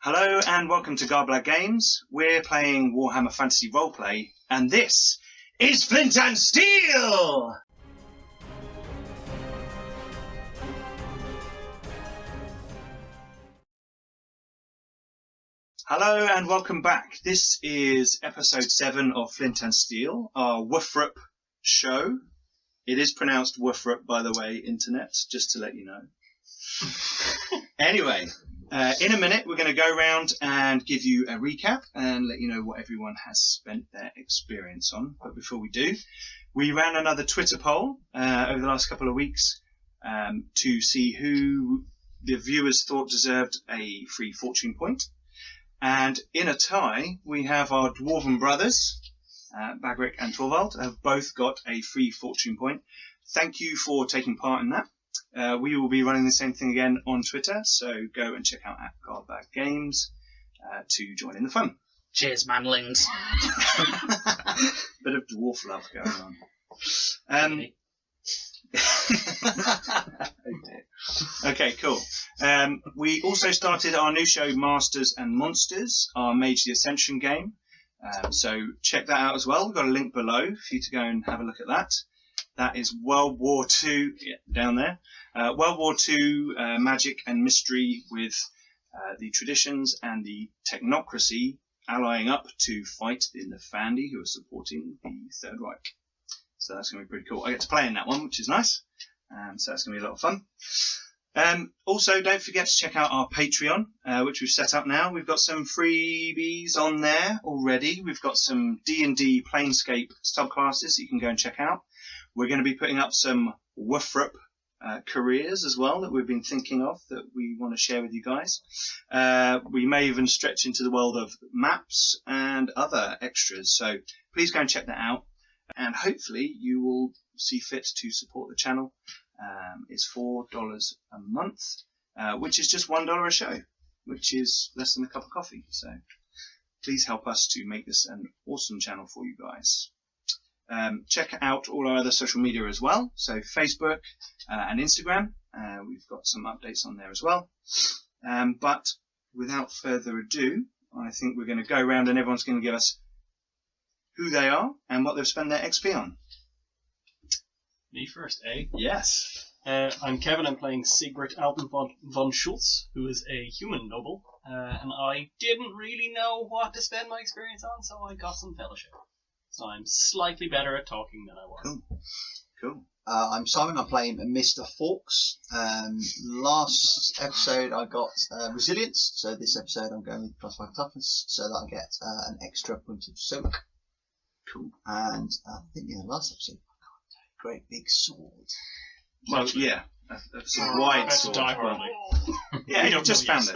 Hello and welcome to Garblag Games. We're playing Warhammer Fantasy Roleplay, and this is Flint Steel! Hello and welcome back. This is episode 7 of Flint and Steel, our Woofrup show. It is pronounced Woofrup, by the way, internet, just to let you know. Anyway, in a minute we're going to go around and give you a recap and let you know what everyone has spent their experience on. But before we do, we ran another Twitter poll over the last couple of weeks to see who the viewers thought deserved a free fortune point. And in a tie, we have our Dwarven brothers, Bagric and Torvald, have both got a free fortune point. Thank you for taking part in that. We will be running the same thing again on Twitter, so go and check out Garblag Games to join in the fun. Cheers, manlings. Bit of dwarf love going on. Okay, cool. We also started our new show, Masters and Monsters, our Mage the Ascension game. So check that out as well. We've got a link below for you to go and have a look at that. That is World War II, down there. World War II magic and mystery with the traditions and the technocracy allying up to fight in the Fandi, who are supporting the Third Reich. So that's going to be pretty cool. I get to play in that one, which is nice. So that's going to be a lot of fun. Also, don't forget to check out our Patreon, which we've set up now. We've got some freebies on there already. We've got some D&D Planescape subclasses that you can go and check out. We're going to be putting up some Woofrup careers as well that we've been thinking of that we want to share with you guys. We may even stretch into the world of maps and other extras. So please go and check that out. And hopefully you will see fit to support the channel. It's $4 a month, which is just $1 a show, which is less than a cup of coffee. So please help us to make this an awesome channel for you guys. Check out all our other social media as well. So Facebook and Instagram. We've got some updates on there as well. But without further ado, I think we're going to go around and everyone's going to give us who they are and what they've spent their XP on. Me first, eh? Yes. I'm Kevin. I'm playing Sigbert Alpen von Schultz, who is a human noble. And I didn't really know what to spend my experience on, so I got some fellowship. So I'm slightly better at talking than I was. Cool. I'm Simon. I'm playing Mr. Forks. Last episode I got resilience, so this episode I'm going with +5 toughness, so that I get an extra point of soak. Cool. And I think last episode I got a great big sword. Well, yeah, a wide sword. Yeah, you just found it.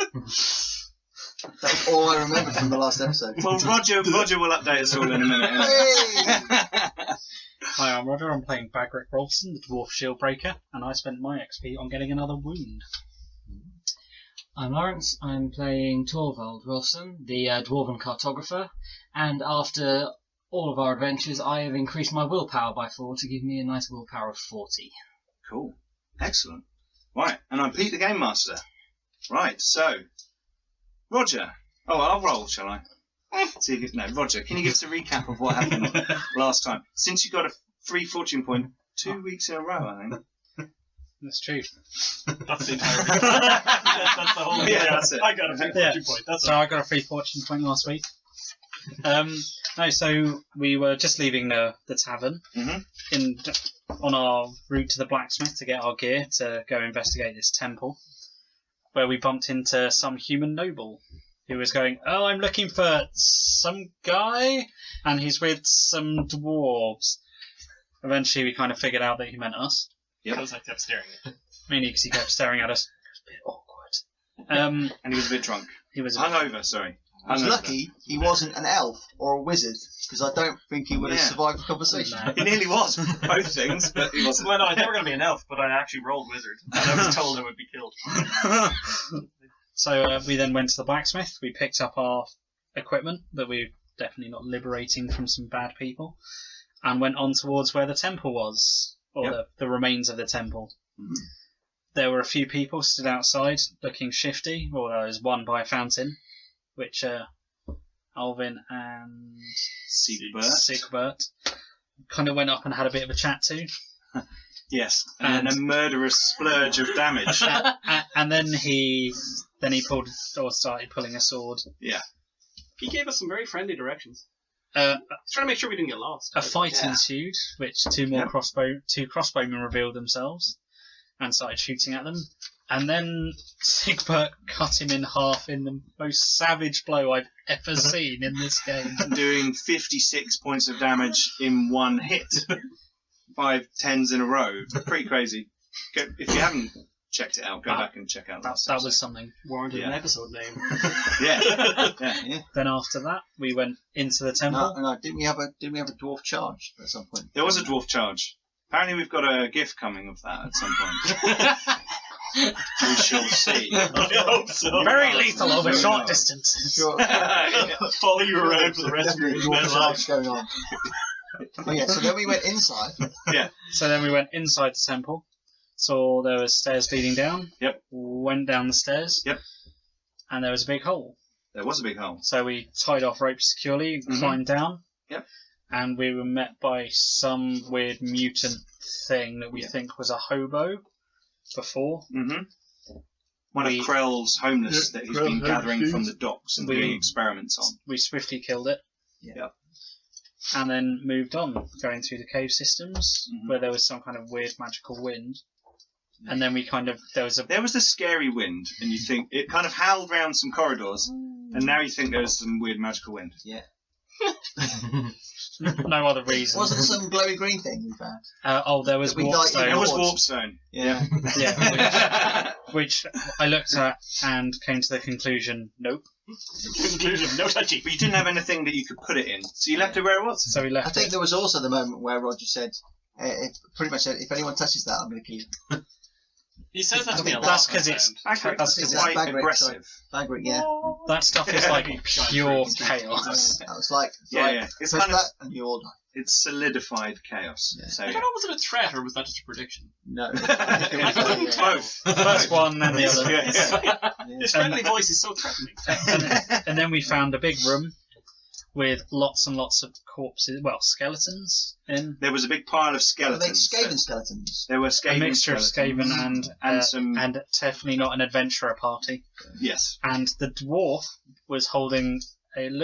That's all I remember from the last episode. Well, Roger will update us all in a minute. Hey! Hi, I'm Roger. I'm playing Bagric Rolfson, the Dwarf Shield Breaker, and I spent my XP on getting another wound. I'm Lawrence. I'm playing Torvald Rolfson, the Dwarven Cartographer, and after all of our adventures, I have increased my willpower by 4 to give me a nice willpower of 40. Cool. Excellent. Right, and I'm Pete the Game Master. Right, so, Roger. Oh, I'll roll, shall I? Roger, can you give us a recap of what happened last time? Since you got a free fortune point 2 weeks in a row, I think. That's true. That's the entire that's the whole Yeah, that's it. I got a free fortune point. That's so I got a free fortune point last week. So we were just leaving the tavern on our route to the blacksmith to get our gear to go investigate this temple, where we bumped into some human noble who was going, "Oh, I'm looking for some guy," and he's with some dwarves. Eventually, we kind of figured out that he meant us. Yeah, because I kept staring at him. Mainly because he kept staring at us. It was a bit awkward. And he was a bit drunk. He was hungover, sorry. I was lucky he wasn't an elf or a wizard, because I don't think he would have survived the conversation. No. He nearly was, both things, but he wasn't. Well, no, I thought we were going to be an elf, but I actually rolled wizard, and I was told I would be killed. So we then went to the blacksmith. We picked up our equipment that we're definitely not liberating from some bad people, and went on towards where the temple was, or the remains of the temple. Mm-hmm. There were a few people stood outside looking shifty, or there was one by a fountain. which Alvin and Siegbert kind of went up and had a bit of a chat to. Yes, and a murderous splurge of damage. And then he pulled or started pulling a sword. Yeah. He gave us some very friendly directions. He's trying to make sure we didn't get lost. A fight ensued, which two crossbowmen revealed themselves and started shooting at them. And then Siegbert cut him in half in the most savage blow I've ever seen in this game. Doing 56 points of damage in one hit. 5 10s in a row. Pretty crazy. If you haven't checked it out, go back and check out that was something. Warranted an episode name. Yeah. Then after that, we went into the temple. No, didn't we have a dwarf charge at some point? There was a dwarf charge. Apparently we've got a GIF coming of that at some point. We shall see. I hope so. Very lethal over short distance. Sure. Follow you around for the rest of your dwarf charge going on. Oh yeah, so then we went inside. Yeah. So then we went inside the temple. Saw there was stairs leading down. Yep. Went down the stairs. Yep. And there was a big hole. There was a big hole. So we tied off ropes securely, climbed down. Yep. And we were met by some weird mutant thing that we think was a hobo before. Mm-hmm. One of Krell's homeless that he's been gathering from the docks and doing experiments on. We swiftly killed it. Yeah. And then moved on, going through the cave systems, where there was some kind of weird magical wind. And then we there was the scary wind, and you think it kind of howled round some corridors, and now you think there was some weird magical wind. Yeah. No other reason. Wasn't there some glowy green thing we found? There was warpstone. There was warpstone. Yeah. Yeah. Which I looked at and came to the conclusion, nope. Conclusion, no touchy. But you didn't have anything that you could put it in, so you left it where it was. So we left. I think there was also the moment where Roger said, pretty much said, if anyone touches that, I'm going to kill you. He says that to me a lot. That's because it's quite aggressive. Bagric, yeah. That stuff is like pure chaos. That was like, it's kind of and you all die. It's solidified chaos. Yeah. So, I don't know, was it a threat or was that just a prediction? No. Both. The first one and the other. Yeah. His friendly voice is so threatening. And then we found a big room with lots and lots of corpses, skeletons in. There was a big pile of skeletons. Were they Skaven skeletons? There were Skaven a mixture skeletons. of Skaven and definitely not an adventurer party. Yes. And the dwarf was holding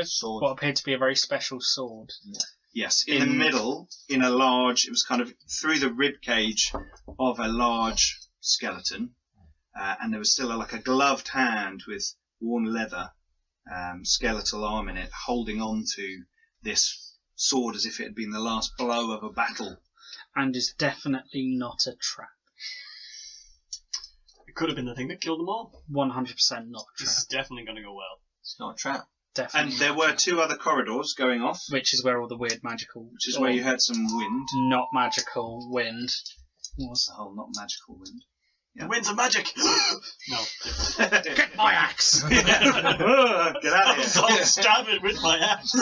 Sword. what appeared to be a very special sword. Yeah. Yes, in the middle, it was kind of through the rib cage of a large skeleton, and there was still a gloved hand with worn leather, skeletal arm in it, holding on to this sword as if it had been the last blow of a battle. And is definitely not a trap. It could have been the thing that killed them all. 100% not a trap. This is definitely going to go well. It's not a trap. Definitely. And there were 2 other corridors going off. Which is where all the weird magical... Which is where you heard some wind. Not magical wind. What was the whole not magical wind? Yeah. The winds of magic! No. Get my axe! Get out of here. I'll stab it with my axe.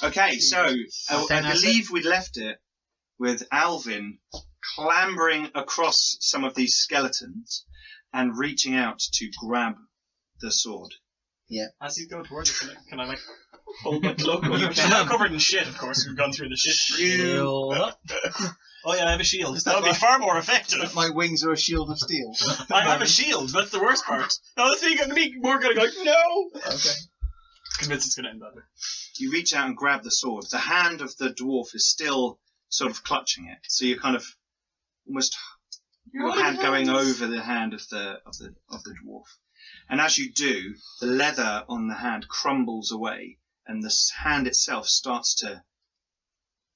Okay, so I believe we left it with Alvin clambering across some of these skeletons and reaching out to grab the sword. Yeah. As you go towards it, can I hold my cloak over? Which is now covered in shit, of course. We've gone through the shit. Shield up. Oh yeah, I have a shield. That would be far more effective. My wings are a shield of steel. I have a shield. That's the worst part. No, that's me more going to go, no! Okay. Convinced it's going to end better. You reach out and grab the sword. The hand of the dwarf is still sort of clutching it. So you're kind of almost your hand going over the hand of the dwarf. And as you do, the leather on the hand crumbles away, and the hand itself starts to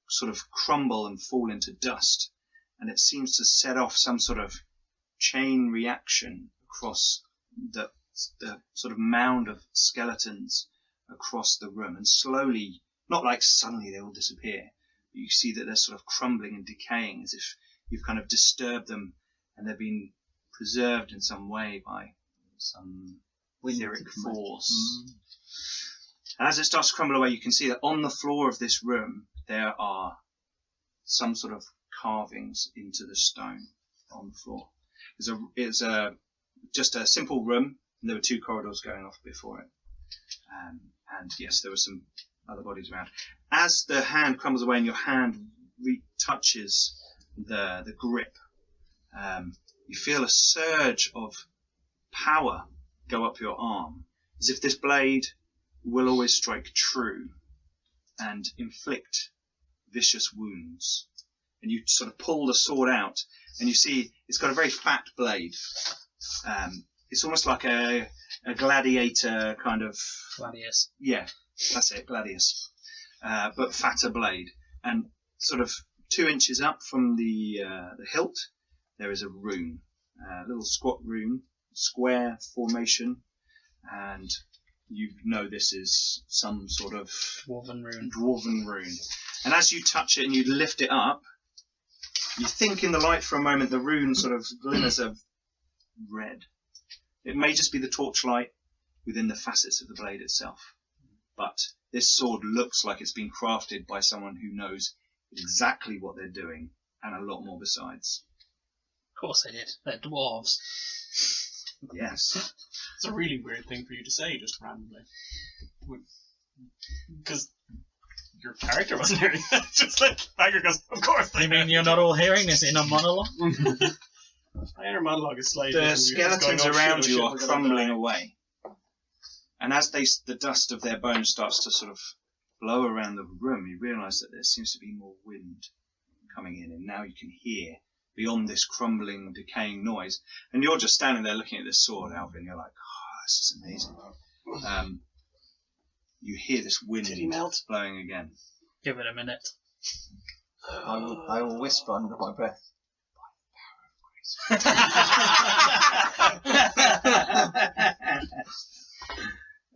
sort of crumble and fall into dust, and it seems to set off some sort of chain reaction across the sort of mound of skeletons across the room, and slowly, not like suddenly they all disappear, but you see that they're sort of crumbling and decaying as if you've kind of disturbed them and they've been preserved in some way by some etheric force. And as it starts to crumble away, you can see that on the floor of this room there are some sort of carvings into the stone on the floor. It's just a simple room, and there were 2 corridors going off before it. And yes, there were some other bodies around. As the hand crumbles away and your hand touches the grip, you feel a surge of power go up your arm, as if this blade will always strike true and inflict vicious wounds. And you sort of pull the sword out, and you see it's got a very fat blade. It's almost like a gladiator kind of... Gladius. Yeah, that's it, gladius. But fatter blade. And sort of 2 inches up from the hilt, there is a rune. A little squat rune, square formation, and you know this is some sort of Dwarven rune. And as you touch it and you lift it up, you think in the light for a moment the rune sort of glimmers of red. It may just be the torchlight within the facets of the blade itself. But this sword looks like it's been crafted by someone who knows exactly what they're doing, and a lot more besides. Of course they did. They're dwarves. Yes. It's a really weird thing for you to say just randomly. Because your character wasn't hearing that. Just like Bagger goes, of course. You mean you're not all hearing this in a monologue? My inner monologue is slightly... The skeletons around you are crumbling away. And as the dust of their bones starts to sort of blow around the room, you realise that there seems to be more wind coming in, and now you can hear beyond this crumbling, decaying noise. And you're just standing there looking at this sword, Alvin, and you're like, oh, this is amazing. You hear this wind blowing again. Give it a minute. I will whisper under my breath.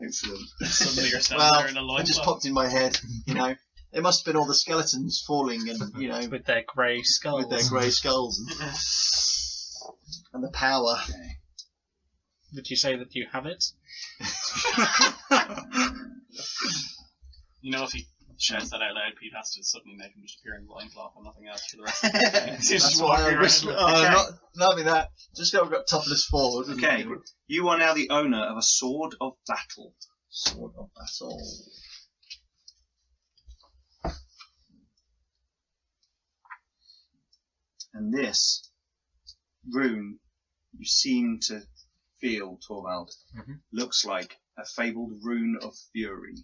Excellent. Suddenly you're standing there in a line. It just popped in my head, you know. It must have been all the skeletons falling and, you know... With their grey skulls. And the power. Okay. Would you say that you have it? You know, if he shouts that out loud, Pete has to suddenly make him just appear in loincloth and nothing else for the rest of the day. He's just walking around. Not having that. Just got topless forward. Okay, you are now the owner of a sword of battle. Sword of battle. And this rune, you seem to feel, Torvald, looks like a fabled rune of fury,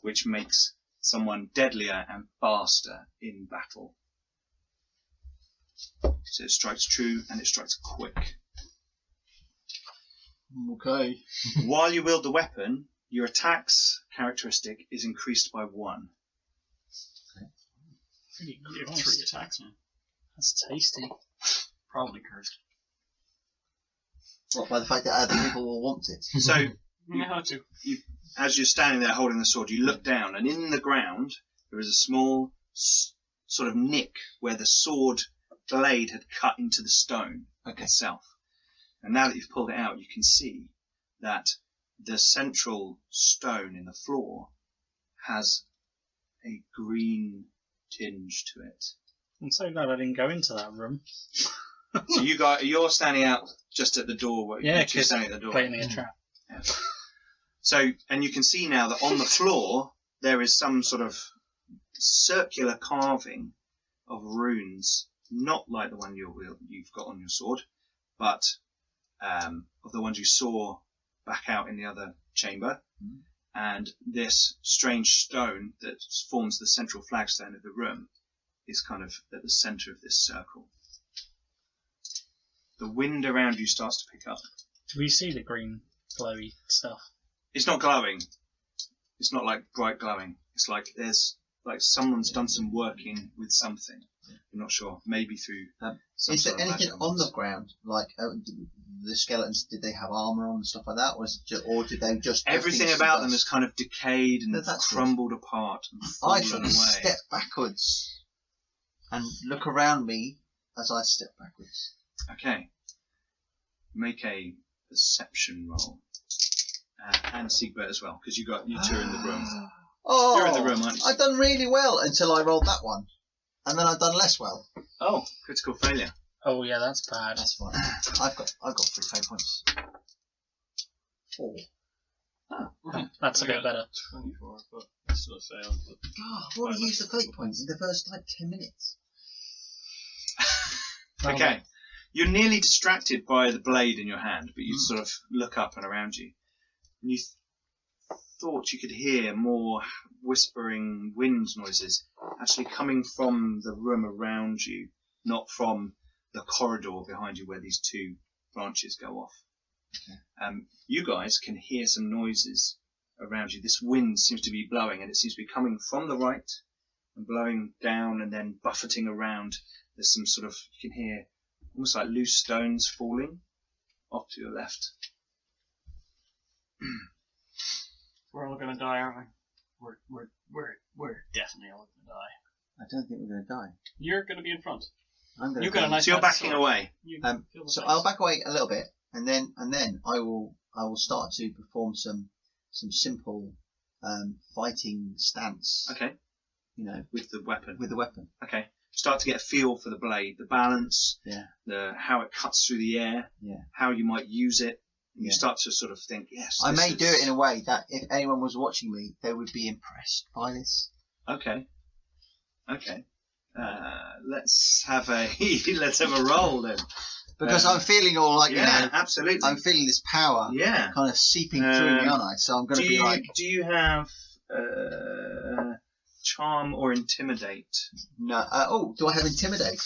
which makes someone deadlier and faster in battle. So it strikes true and it strikes quick. Okay. While you wield the weapon, your attack's characteristic is increased by 1. Pretty You have gross. 3 attacks, man. That's tasty. Probably cursed. What, by the fact that other people will want it? So You have to. as you're standing there holding the sword, you look down, and in the ground there is a small sort of nick where the sword blade had cut into the stone itself. And now that you've pulled it out, you can see that the central stone in the floor has a green tinge to it. I'm so glad I didn't go into that room. So you're standing out just at the door. Yeah, you're because standing at the door. baiting a trap. Yeah. So, and you can see now that on the floor there is some sort of circular carving of runes, not like the one you've got on your sword, but of the ones you saw back out in the other chamber. And this strange stone that forms the central flagstone of the room is kind of at the centre of this circle. The wind around you starts to pick up. Do we see the green glowy stuff? It's not glowing. It's not like bright glowing. It's like there's like someone's done some working with something. I'm not sure. Maybe through. Is there anything on the ground? Like the skeletons? Did they have armor on and stuff like that, or did they just? Everything about them is kind of decayed and crumbled apart. And I fallen shall away. step backwards and look around me as I step backwards. Okay. Make a perception roll. And Siegbert as well, because you two are in the room. Oh, you're in the room, aren't you? I've done really well until I rolled that one, and then I've done less well. Oh, critical failure. Oh yeah, that's bad. That's fine. I've got 3 fate points. 4. That's a bit better. 24, but I still failed. I've already used the fate points in the first 10 minutes. Okay. You're nearly distracted by the blade in your hand, but you sort of look up and around you. And you thought you could hear more whispering wind noises actually coming from the room around you, not from the corridor behind you where these two branches go off. Okay. You guys can hear some noises around you. This wind seems to be blowing, and it seems to be coming from the right and blowing down and then buffeting around. There's some sort of, you can hear almost like loose stones falling off to your left. We're all gonna die, aren't we? We're definitely all gonna die. I don't think we're going to die. You're gonna be in front. I'm going You've got a nice. So you're backing away. So I'll back away a little bit, and then I will start to perform some simple fighting stance. Okay. You know, With the weapon. with the weapon. Okay. Start to get a feel for the blade, the balance, Yeah. how it cuts through the air, Yeah. how you might use it. And Yeah. you start to sort of think, yes. I this may is- do it in a way that if anyone was watching me, they would be impressed by this. Okay. Let's have a roll then. Because I'm feeling all like, Yeah, absolutely. I'm feeling this power Yeah. kind of seeping through me, aren't I? So I'm going to be like, Do you have charm or intimidate? no. Do I have intimidate?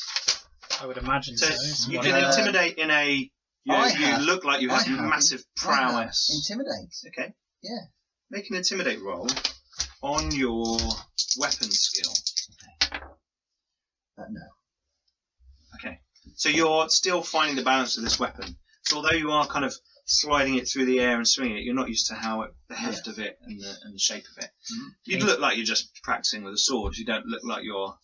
I would imagine So so. you One can of the- intimidate in a. You look like you have massive prowess. Intimidate. Okay. Yeah. Make an intimidate roll on your weapon skill. No. Okay. So you're still finding the balance of this weapon. So although you are kind of sliding it through the air and swinging it, you're not used to the heft of it and the shape of it. Mm-hmm. You'd look like you're just practicing with a sword. You don't look like you're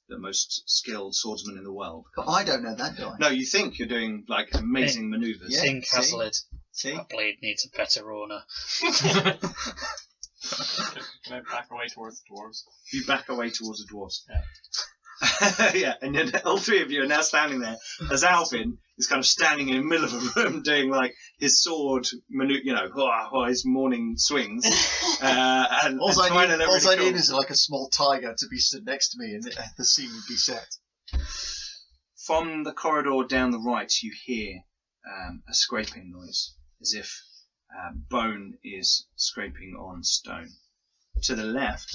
the most skilled swordsman in the world. But I don't know that, do I? No, you think you're doing like amazing maneuvers. Yeah. Think Haslett. See? That blade needs a better owner. Can I back away towards the dwarves? You back away towards the dwarves. Yeah. Yeah, and then all three of you are now standing there as Alvin is kind of standing in the middle of a room doing like his sword, his morning swings. And All I trying to look really need cool. is like a small tiger to be stood next to me, and the scene would be set. From the corridor down the right, you hear a scraping noise, as if bone is scraping on stone. To the left,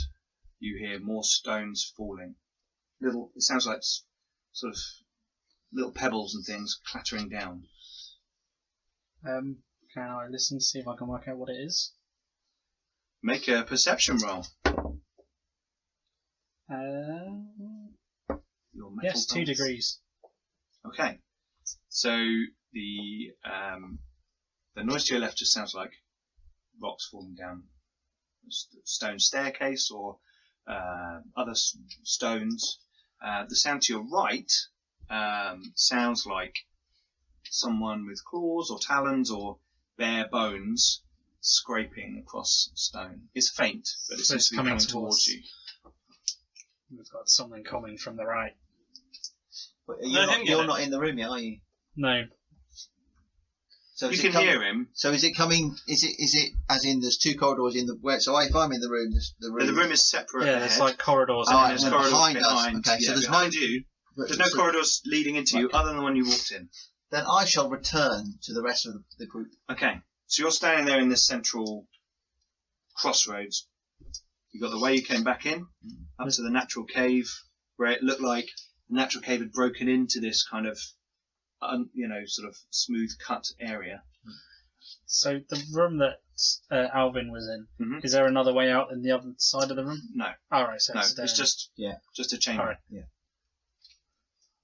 you hear more stones falling. It sounds like sort of little pebbles and things clattering down. Can I listen to see if I can work out what it is? Make a perception roll. Your metal Yes, 2 bolts. degrees. Okay. So the noise to your left just sounds like rocks falling down a stone staircase or other stones. The sound to your right sounds like someone with claws or talons or bare bones scraping across stone. It's faint, but it So seems it's to be coming coming towards towards- you. We've got something coming from the right. But Let him get you're it. not in the room yet, are you? No. So You is can it hear him. So is it coming? Is it as in there's two corridors in the where? So if I'm in the room, the room. The room is separate. Yeah, ahead. there's like corridors. Oh, in and there. there's and corridors behind behind. us. Okay, so there's behind no- you. There's no so- corridors leading into you other than the one you walked in. Then I shall return to the rest of the group. Okay, so you're standing there in this central crossroads. You've got the way you came back in, up to the natural cave, where it looked like the natural cave had broken into this kind of, sort of smooth cut area. So the room that Alvin was in, Mhm. is there another way out in the other side of the room? No, Alright, so no, it's, it's just a chamber. Alright.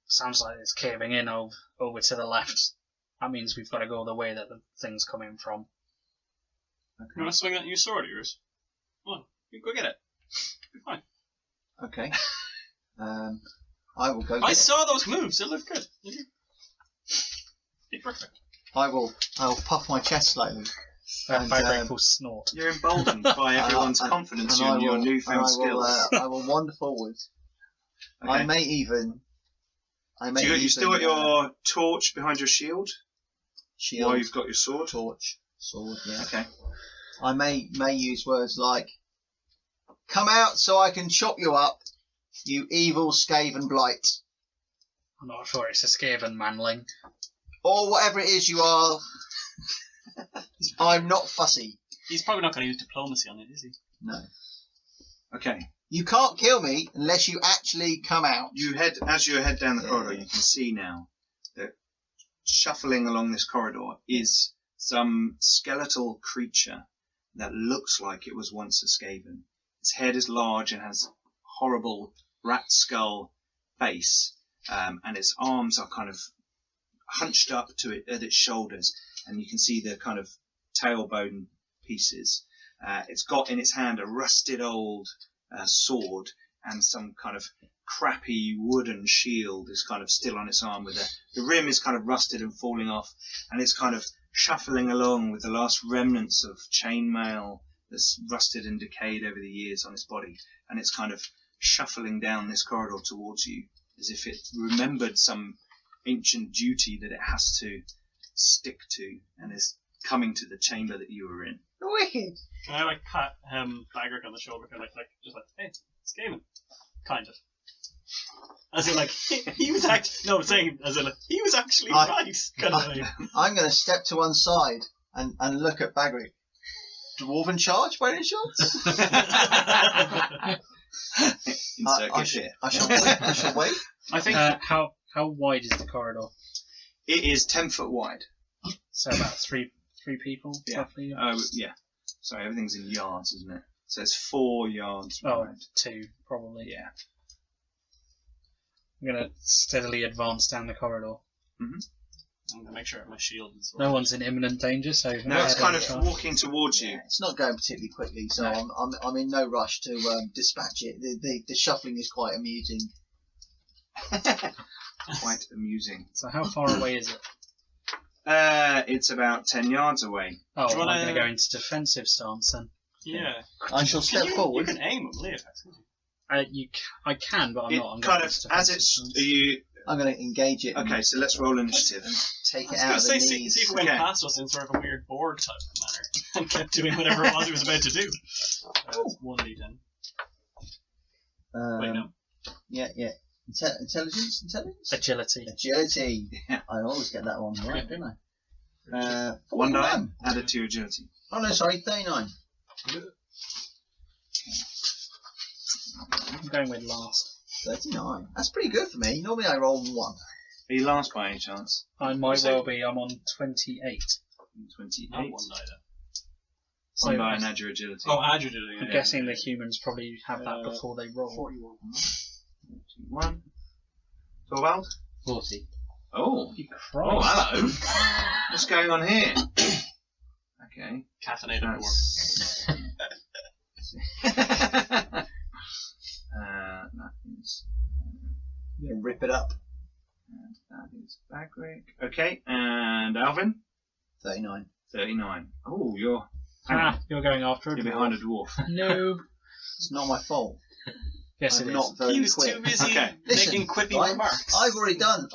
Sounds like it's caving in over to the left. That means we've got to go the way that the thing's coming from. You want to swing that new sword of yours? Come on, you go get it. Be fine. Okay. I will go. I Get saw those moves. They look good. Be perfect. I will puff my chest slightly. And, Vibrating snort. You're emboldened by everyone's confidence in your newfound skills. I will wander forward. Okay. I may even. So you still got your torch behind your shield, shield, while you've got your sword. torch, sword. Yeah. Okay. I may use words like, "Come out so I can chop you up, you evil Skaven blight." I'm not sure it's a Skaven manling. Or whatever it is you are. I'm not fussy. He's probably not going to use diplomacy on it, is he? No. Okay. You can't kill me unless you actually come out. As you head down the corridor, you can see now that shuffling along this corridor is some skeletal creature that looks like it was once a Skaven. Its head is large and has horrible rat skull face, and its arms are kind of hunched up to it at its shoulders, and you can see the kind of tailbone pieces. It's got in its hand a rusted old sword, and some kind of crappy wooden shield is kind of still on its arm, with the rim is kind of rusted and falling off, and it's kind of shuffling along with the last remnants of chainmail that's rusted and decayed over the years on its body, and it's kind of shuffling down this corridor towards you as if it remembered some ancient duty that it has to stick to, and is coming to the chamber that you were in. Wicked. Can I like pat Bagric on the shoulder, kind of like just like, hey, it's Skaven, kind of. As in like he was actually he was actually right, kind of thing. I'm going to step to one side and look at Bagric. Dwarven charge by any chance? I shall wait. I think how wide is the corridor? It is 10 foot wide. So about three people, roughly. Oh, yeah. Sorry, everything's in yards, isn't it? So it's 4 yards wide. 2 probably. Yeah. I'm gonna steadily advance down the corridor. Mm-hmm. I'm gonna make sure I have my shield and sword. No one's in imminent danger, so no, it's kind of walking towards you. It's not going particularly quickly, so I'm in no rush to dispatch it. The shuffling is quite amusing. Quite amusing. So how far away is it? It's about 10 yards away. Oh, I'm going to go into defensive stance then. Yeah. I shall step forward. You can aim with melee attacks, can't you? I can, but I'm not. I'm kind of as it's. I'm going to engage it. Okay, so let's roll initiative. Take it out of the knees. See if it went past us in sort of a weird Borg type of manner and kept doing whatever it was he was about to do. It's 1d10. Wait, no. Yeah. Intelligence? Agility. Yeah. I always get that one right, don't I? 1 die added to your agility. Oh no, sorry, 39. I'm going with last. 39. That's pretty good for me. Normally I roll 1. Are you last by any chance? I might well be. I'm on 28. 28. Not 1 die then. 1 die and add your agility. Oh, add your agility. I'm guessing the humans probably have that before they roll. 41. 41. Torvald? 40. Oh. Christ. Oh, hello. What's going on here? Okay. Caffeinated war. That is. You can rip it up. And that is Bagric. Okay, and Alvin? 39. 39. Oh, you're going after it. You're behind a dwarf. No. It's not my fault. Yes, I'm it not is. very He was quick. too busy Listen, making quippy right? remarks. I've already done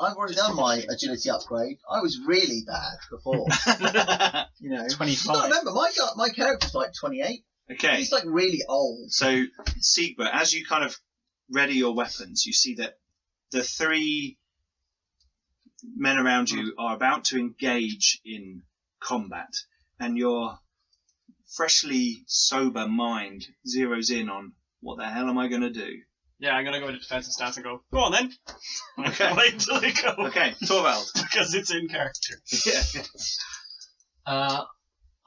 my agility upgrade. I was really bad before. 25. You've got to remember, my character's like 28. Okay. He's like really old. So, Siegbert, as you kind of ready your weapons, you see that the 3 men around you are about to engage in combat, and your freshly sober mind zeroes in on what the hell am I going to do? Yeah, I'm going to go into defensive stance and go on then. Okay. Wait until they go. Okay, Torvald. Because it's in character. Yeah.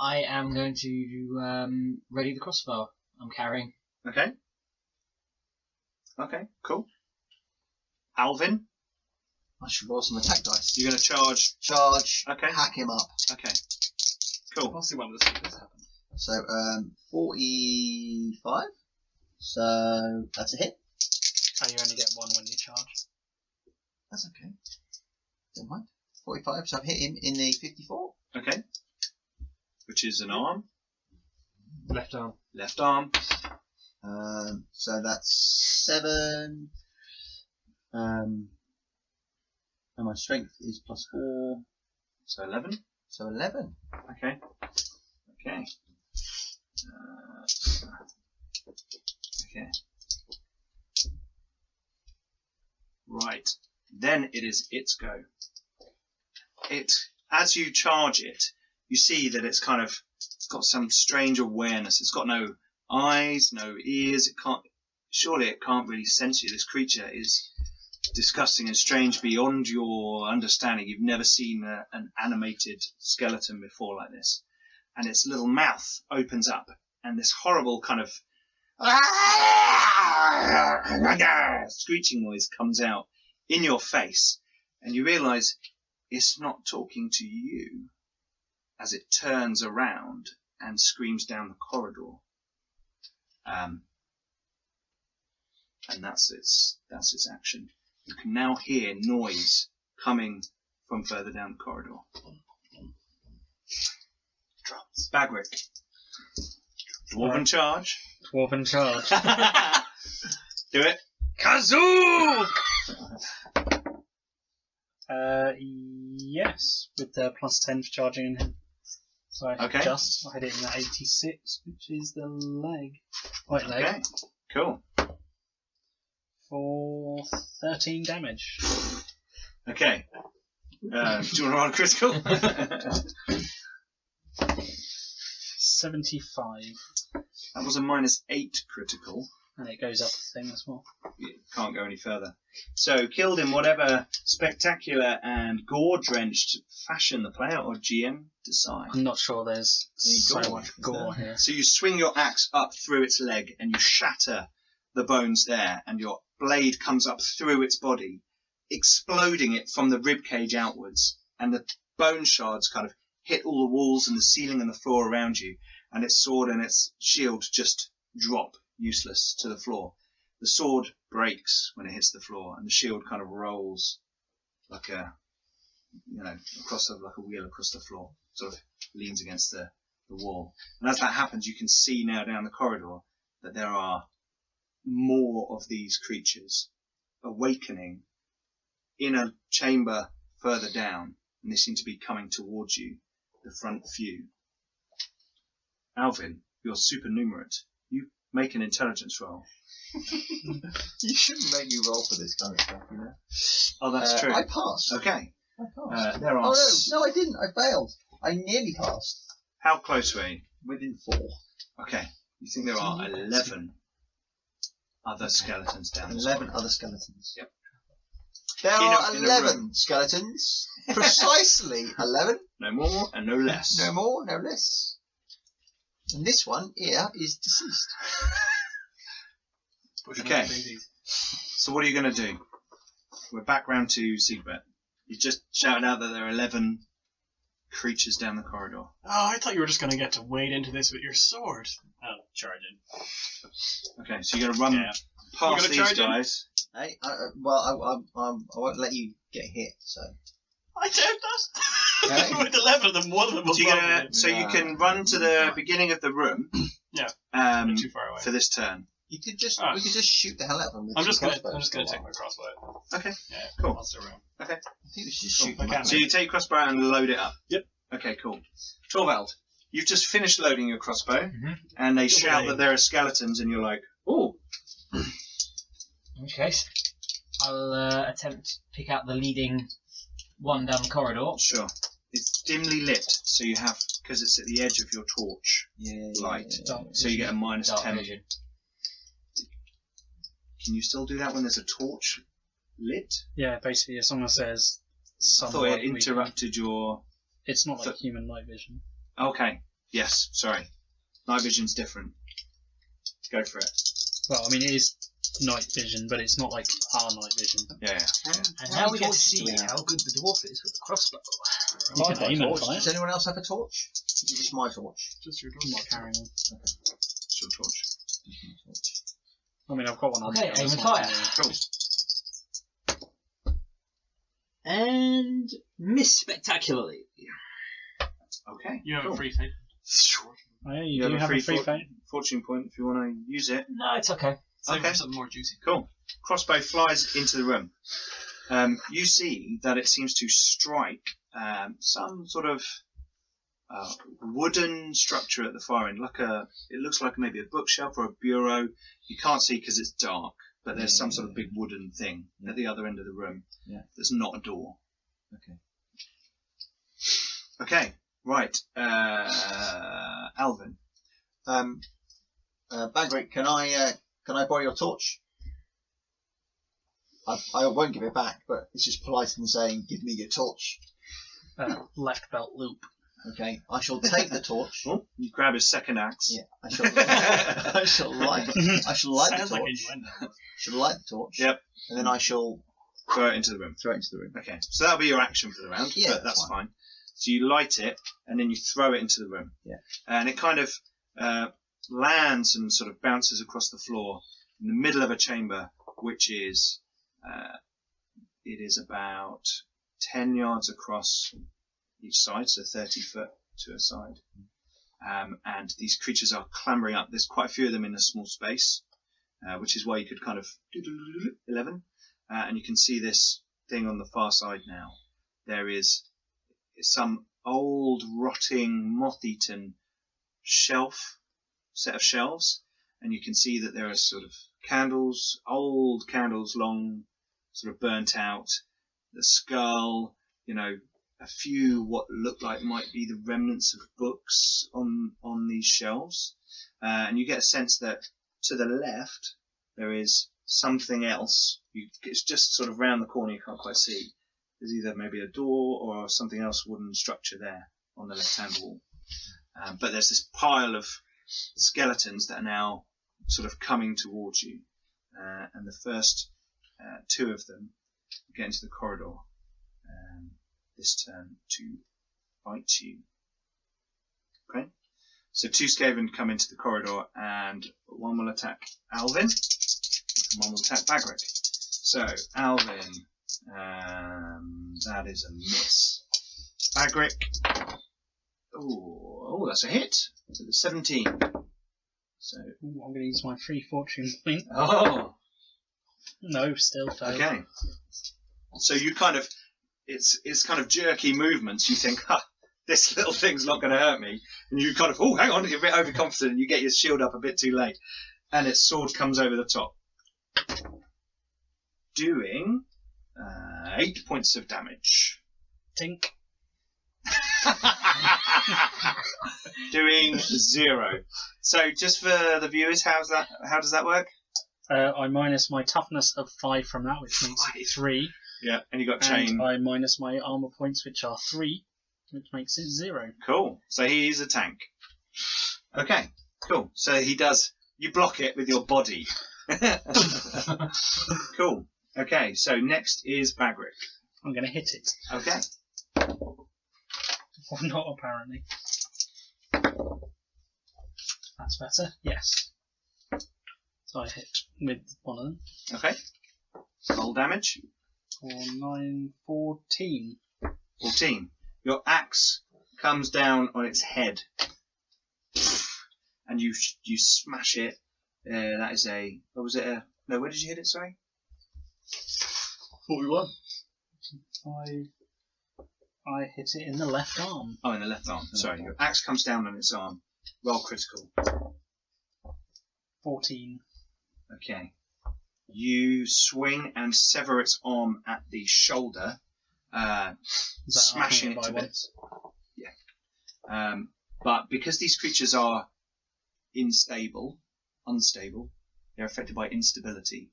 I am going to ready the crossbow I'm carrying. Okay. Okay, cool. Alvin, I should roll some attack dice. you're going to charge. Charge. Okay. Hack him up. Okay. Cool. I'll see when this happen. So 45. So that's a hit. Oh, you only get 1 when you charge. That's okay. Don't mind. 45. So I've hit him in the 54. Okay. Which is an arm. Left arm. Left arm. So that's 7. And my strength is +4. So 11. So 11. Okay. Okay. Okay. Right. Then it is its go. As you charge it, you see that it's got some strange awareness. It's got no eyes, no ears. Surely it can't really sense you. This creature is disgusting and strange beyond your understanding. You've never seen an animated skeleton before like this. And its little mouth opens up, and this horrible kind of screeching noise comes out in your face, and you realise it's not talking to you as it turns around and screams down the corridor. And that's its action. You can now hear noise coming from further down the corridor. Drops. Bagric. Dwarven charge. Dwarven charge. Do it. Kazoo! Yes, with the +10 for charging in him. So I Okay. hit it in the 86, which is the leg. Right leg. Okay. Cool. For 13 damage. Okay. Do you want to roll a critical? 75. That was a -8 critical. And it goes up a thing as well. You can't go any further. So, killed in whatever spectacular and gore-drenched fashion the player or GM decide. I'm not sure there's so gore, much is gore there? here. So you swing your axe up through its leg and you shatter the bones there, and your blade comes up through its body, exploding it from the rib cage outwards, and the bone shards kind of hit all the walls and the ceiling and the floor around you, and its sword and its shield just drop useless to the floor. The sword breaks when it hits the floor, and the shield kind of rolls like like a wheel across the floor, sort of leans against the wall. And as that happens, you can see now down the corridor that there are more of these creatures awakening in a chamber further down, and they seem to be coming towards you, the front few. Alvin, you're supernumerate. You make an intelligence roll. You shouldn't make me roll for this kind of stuff, you know. Oh, that's true. I passed. Okay. I passed. There are. Oh no, I didn't. I failed. I nearly passed. How close were you? Within 4. Okay. You think there are 11 other skeletons down this 11 corridor? other skeletons. Yep. There In are a 11 room. skeletons. Precisely 11. No more and no less. No more, no less. And this one here is deceased. Okay. So what are you going to do? We're back round to Siegbert. You just shouted out that there are 11 creatures down the corridor. Oh, I thought you were just going to get to wade into this with your sword. Oh, charge in. Okay, so you're going to run Yeah. past You're these gonna charge in? guys. Hey, I won't let you get hit, so. I doubt that. Okay. With 11 of them, one of them will So, you Yeah. can run to the beginning of the room. Yeah. Too far away. for this turn. You could just Ah. we could just shoot the hell out of them. With I'm two just gonna crossbows for a take while. my crossbow out. Okay. Yeah, Cool. I'll still room. I think we should just shoot Cool, them. I out. So you take your crossbow out and load it up. Yep. Okay, cool. Torvald, you've just finished loading your crossbow, Mhm. and they Good shout way. that there are skeletons, and you're like, "Oh, In which case, I'll attempt to pick out the leading one down the corridor. sure." It's dimly lit, so you have, because it's at the edge of your torch light, so you get a minus Dark 10. vision. Can you still do that when there's a torch lit? Yeah, basically, as long as there's I some thought light, it interrupted your. it's not like So- human night vision. Okay. Yes. Sorry. Night vision's different. Go for it. Well, I mean, it is night vision, but it's not like our night vision. Yeah. And now we get to see how good the dwarf is with the crossbow. You can aim and Torch. fire. Does anyone else have a torch? Is it just my torch? Just your I'm not carrying one. It's your torch. I mean, I've got one on. Okay, there, aim that's and not- fire. Cool. And miss spectacularly. Okay. You have cool. a free fate. Oh, yeah, you do have a free fate. fortune point if you want to use it. No, it's okay. Save Okay. for something more juicy. Cool. Crossbow flies into the room. You see that it seems to strike some sort of wooden structure at the far end, it looks like maybe a bookshelf or a bureau. You can't see because it's dark, but there's some sort of big wooden thing at the other end of the room. Yeah. There's not a door. Okay. Okay, right. Alvin. Bagric, can I borrow your torch? I won't give it back, but it's just polite than saying, give me your torch. Left belt loop. Okay, I shall take the torch. Oh, you grab his second axe. Yeah, I shall light the Sounds like torch. innuendo. Shall light the torch. Yep. And then I shall Throw it into the room. throw it into the room. Okay, so that'll be your action for the round. Yeah, but that's fine. So you light it, and then you throw it into the room. Yeah. And it kind of lands and sort of bounces across the floor in the middle of a chamber, which is it is about 10 yards across each side, so 30 foot to a side. And these creatures are clambering up. There's quite a few of them in a small space, which is why you could kind of 11. And you can see this thing on the far side now. There is some old, rotting, moth-eaten set of shelves, and you can see that there are sort of candles, old candles, long, sort of burnt out. The skull, a few what look like might be the remnants of books on these shelves, and you get a sense that to the left there is something else. It's just sort of round the corner, you can't quite see. There's either maybe a door or something else, wooden structure there on the left-hand wall. But there's this pile of skeletons that are now sort of coming towards you, and the first two of them get into the corridor this turn to fight you. Okay, so two Skaven come into the corridor, and one will attack Alvin, and one will attack Bagric. So Alvin, that is a miss. Bagric, oh, that's a hit. So the 17. So I'm going to use my free fortune point. oh, No, still failed. okay. So you kind of, it's kind of jerky movements. You think, this little thing's not going to hurt me, and you kind of, hang on, you're a bit overconfident, and you get your shield up a bit too late, and its sword comes over the top, doing 8 points of damage. Tink. Doing 0. So just for the viewers, how does that work? I minus my toughness of 5 from that, which makes it 3. Yeah, and you got chain. And I minus my armor points, which are 3, which makes it 0. Cool. So he is a tank. Okay, cool. So he does. You block it with your body. Cool. Okay, so next is Bagric. I'm going to hit it. Okay. Or not, apparently. That's better. Yes. So I hit with one of them. Okay. Roll damage. For 9, 14. 14. Your axe comes down on its head, and you smash it. That is a. What was it? No, where did you hit it? Sorry. 41. I hit it in the left arm. Oh, in the left arm. Sorry. Your axe comes down on its arm. Roll critical. 14. Okay. You swing and sever its arm at the shoulder, smashing it to bits. Yeah. But because these creatures are unstable, they're affected by instability.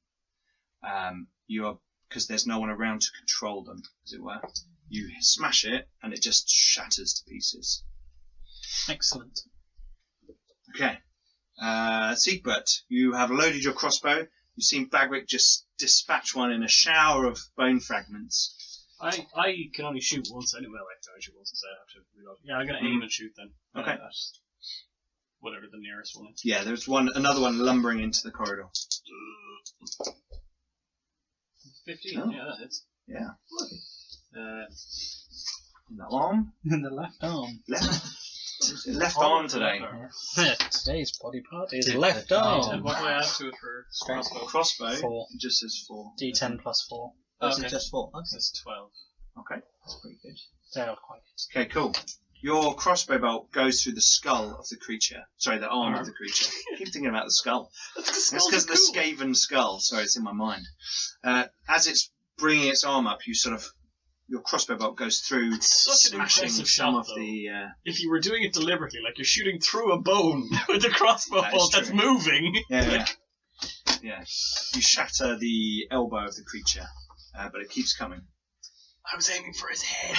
Because there's no one around to control them, as it were. You smash it, and it just shatters to pieces. Excellent. Okay. Siegbert, you have loaded your crossbow. You've seen Bagric just dispatch one in a shower of bone fragments. I can only shoot once anyway. I can only shoot once because I have to reload. Yeah, I'm going to aim and shoot then. Okay. Whatever the nearest one is. Yeah, there's another one lumbering into the corridor. 15. Oh. Yeah, that hits. Yeah. In the arm. In the left arm. Left arm today. Yeah, today's body part is left arm. And what do I add to it for Crossbow. 4. It just says 4. D10 plus 4. Okay. Just 4. Okay. That's 12. Okay, that's pretty good. They are quite good. Okay, cool. Your crossbow bolt goes through the skull of the creature. Sorry, the arm of the creature. I keep thinking about the skull. That's because of the Skaven skull. Sorry, it's in my mind. As it's bringing its arm up, your crossbow bolt goes through, such an smashing impressive some shot, of though. the. If you were doing it deliberately, like you're shooting through a bone with a crossbow That is bolt that's true. moving. Yeah. You shatter the elbow of the creature, but it keeps coming. I was aiming for his head.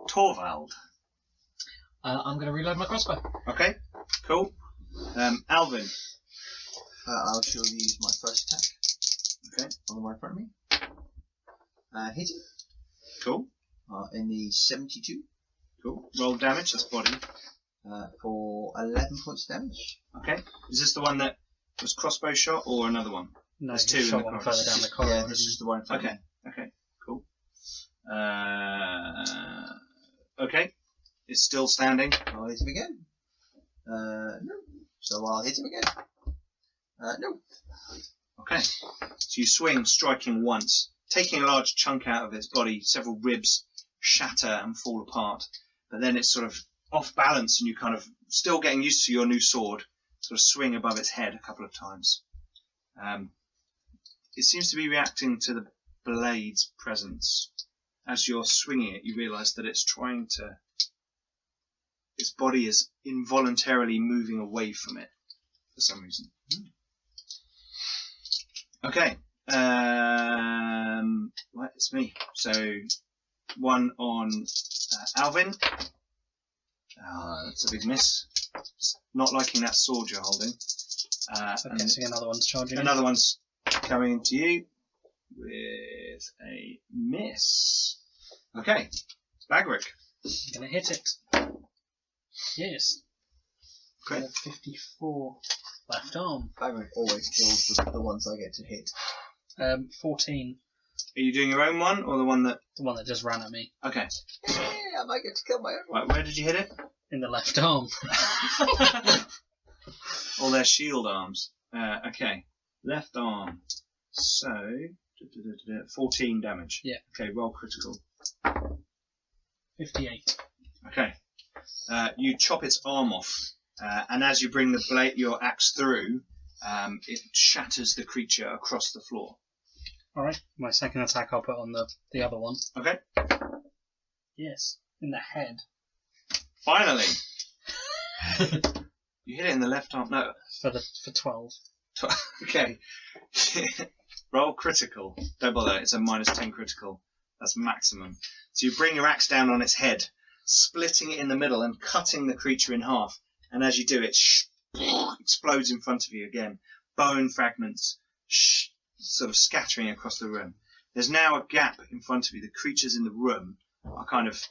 Torvald. I'm going to reload my crossbow. Okay, cool. Alvin. I shall use my first attack. Okay, On the one in front of me. Hit it. cool. In the 72. Cool. Roll damage, that's body. For 11 points of damage. Okay. Is this the one that was crossbow shot or another one? No, There's you two in shot the one corridor. further down the corridor. Yeah, this is the one in front of me. Okay, cool. Okay. It's still standing. I'll hit him again. No. So I'll hit him again. No. Okay. So you swing, striking once, taking a large chunk out of its body, several ribs shatter and fall apart. But then it's sort of off balance and you kind of, still getting used to your new sword, sort of swing above its head a couple of times. It seems to be reacting to the blade's presence. As you're swinging it, you realise that it's trying to... Its body is involuntarily moving away from it for some reason. Okay. Right, it's me. So, one on Alvin. That's a big miss. Not liking that sword you're holding. I'm guessing another one's charging. Another one's coming into you with a miss. Okay, Bagric. I'm going to hit it. Yes. Great. 54 left arm. Bagric always kills the ones I get to hit. 14. Are you doing your own one or the one that? The one that just ran at me. Okay. Yeah, I might get to kill my own one. Right, where did you hit it? In the left arm. All their shield arms. Okay, left arm. So 14 damage. Yeah. Okay, roll critical. 58. Okay. You chop its arm off, and as you bring the blade, your axe through, it shatters the creature across the floor. Alright, my second attack I'll put on the other one. Okay. Yes, in the head. Finally. You hit it in the left arm. No. For 12. Okay. Roll critical. Don't bother. It's a -10 critical. That's maximum. So you bring your axe down on its head, splitting it in the middle and cutting the creature in half. And as you do, it explodes in front of you again. Bone fragments sort of scattering across the room. There's now a gap in front of you. The creatures in the room are kind of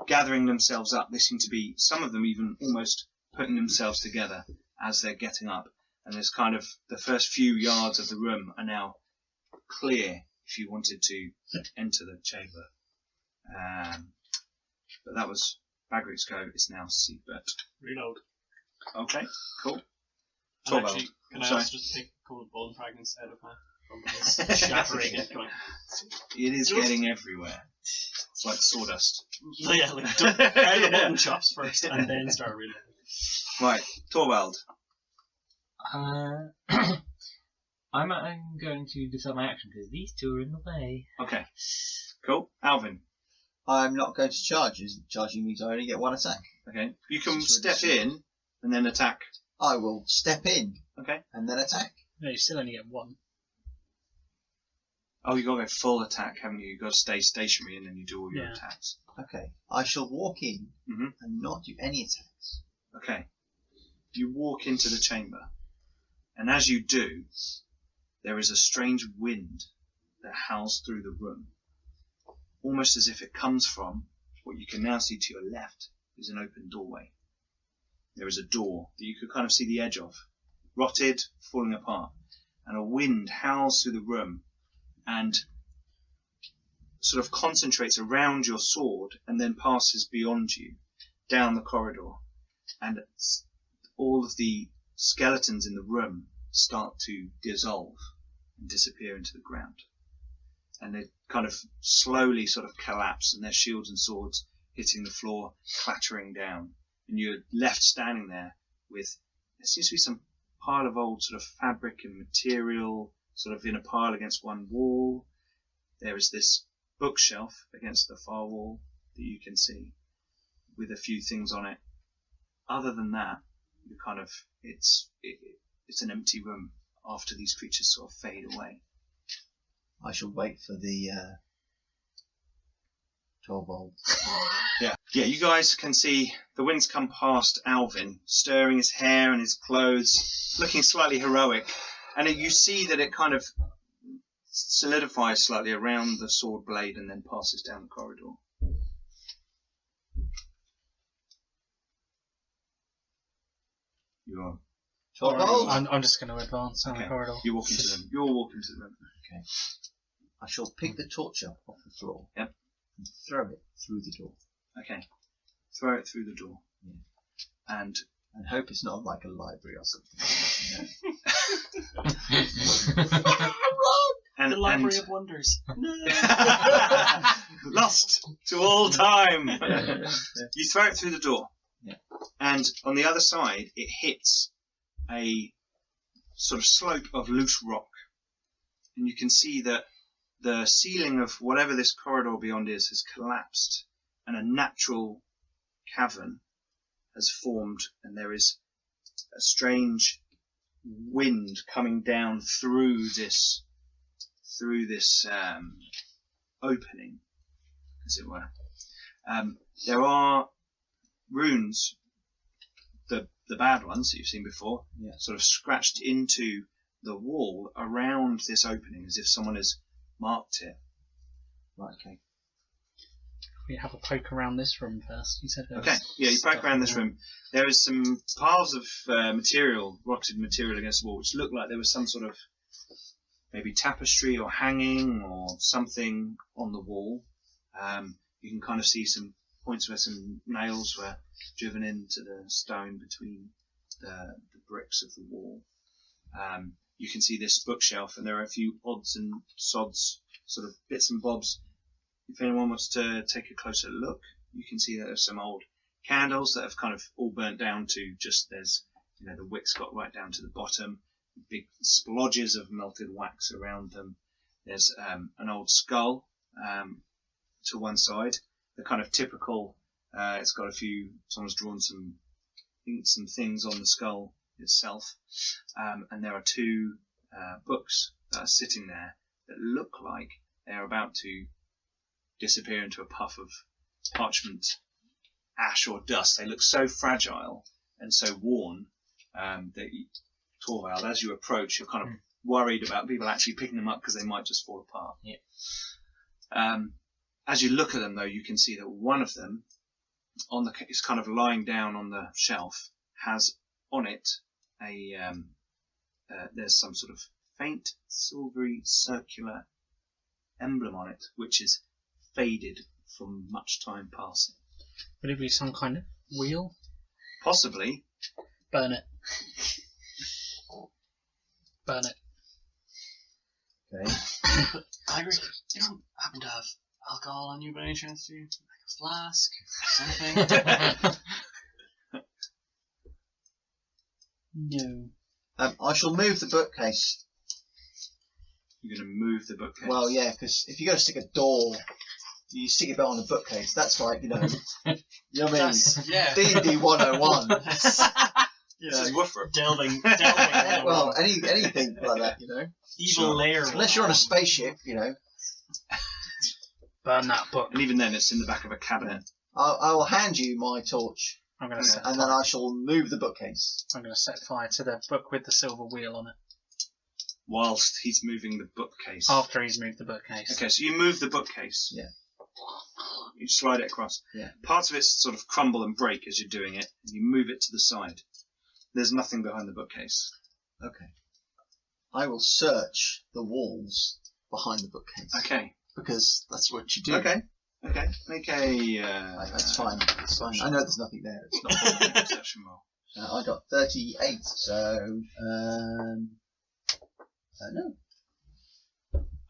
gathering themselves up. They seem to be, some of them even almost putting themselves together as they're getting up. And there's kind of, the first few yards of the room are now clear if you wanted to enter the chamber. But that was Bagric's go. It's now Siegbert. Reload. Okay, cool. And Torvald. actually, can I Sorry. also just take a couple of bone fragments out of my from this shattering it going? It is getting everywhere. It's like sawdust. So yeah, like out the button chops first and then start reloading. Right, Torvald. I'm going to defer my action because these two are in the way. Okay, cool. Alvin. I'm not going to charge. Charging means I only get one attack. Okay, you can Just step really in and then attack. I will step in Okay. and then attack. No, you still only get one. Oh, you got to go full attack, haven't you? You got to stay stationary and then you do all your Yeah. attacks. Okay. I shall walk in Mhm. and not do any attacks. Okay. You walk into the chamber, and as you do, there is a strange wind that howls through the room, almost as if it comes from what you can now see to your left is an open doorway. There is a door that you could kind of see the edge of, rotted, falling apart, and a wind howls through the room and sort of concentrates around your sword and then passes beyond you down the corridor, and all of the skeletons in the room start to dissolve and disappear into the ground. And they kind of slowly sort of collapse and their shields and swords hitting the floor, clattering down, and you're left standing there with, there seems to be some pile of old sort of fabric and material sort of in a pile against one wall. There is this bookshelf against the far wall that you can see with a few things on it. Other than that, you kind of, it's an empty room after these creatures sort of fade away. I shall wait for the 12 volts. Yeah, you guys can see the winds come past Alvin, stirring his hair and his clothes, looking slightly heroic, and you see that it kind of solidifies slightly around the sword blade and then passes down the corridor. You are. 12 volts? I'm just going to advance down the corridor. You walk into them. You'll walk into the room. Okay. I shall pick the torch up off the floor. Yep. And throw it through the door. Okay. Throw it through the door. Yeah. And hope it's not like a library or something. The Library of Wonders. Lost to all time. You throw it through the door. Yeah. And on the other side, it hits a sort of slope of loose rock. And you can see that the ceiling of whatever this corridor beyond is has collapsed, and a natural cavern has formed, and there is a strange wind coming down through this opening, as it were. There are runes, the bad ones that you've seen before, sort of scratched into the wall around this opening, as if someone has marked it. Right, okay. We have a poke around this room first. You said okay. Yeah, you poke around this room. There is some piles of rotted material against the wall, which look like there was some sort of maybe tapestry or hanging or something on the wall. You can kind of see some points where some nails were driven into the stone between the bricks of the wall. You can see this bookshelf, and there are a few odds and sods, sort of bits and bobs. If anyone wants to take a closer look, you can see that there's some old candles that have kind of all burnt down to just, there's, the wicks got right down to the bottom, big splodges of melted wax around them. There's an old skull to one side, the kind of typical, it's got someone's drawn some things on the skull itself, and there are two books that are sitting there that look like they're about to disappear into a puff of parchment ash or dust. They look so fragile and so worn that Torvald, as you approach, you're kind of worried about people actually picking them up because they might just fall apart. Yeah. As you look at them, though, you can see that one of them is kind of lying down on the shelf, has on it there's some sort of faint silvery circular emblem on it, which is faded from much time passing. Would it be some kind of wheel? Possibly. Burn it. Burn it. Okay. Hagrid, you don't happen to have alcohol on you by any chance, do you? Like a flask? Something? No. I shall move the bookcase. You're going to move the bookcase? Well, yeah, because if you're going to stick a door, you stick it on a bookcase. That's like, you know what I mean? Yeah. D&D 101. This is Woofrup. Delving. Well, anything like that, Evil layer. Unless you're on a spaceship, Burn that book. And even then, it's in the back of a cabinet. I will hand you my torch, I'm going to and then I shall move the bookcase. I'm going to set fire to the book with the silver wheel on it. Whilst he's moving the bookcase. After he's moved the bookcase. Okay, so you move the bookcase. Yeah. You slide it across. Yeah. Parts of it sort of crumble and break as you're doing it, and you move it to the side. There's nothing behind the bookcase. Okay. I will search the walls behind the bookcase. Okay. Because that's what you do. Okay. Make a... that's fine. It's fine. I know there's nothing there. It's not perception roll. I got 38, so... no.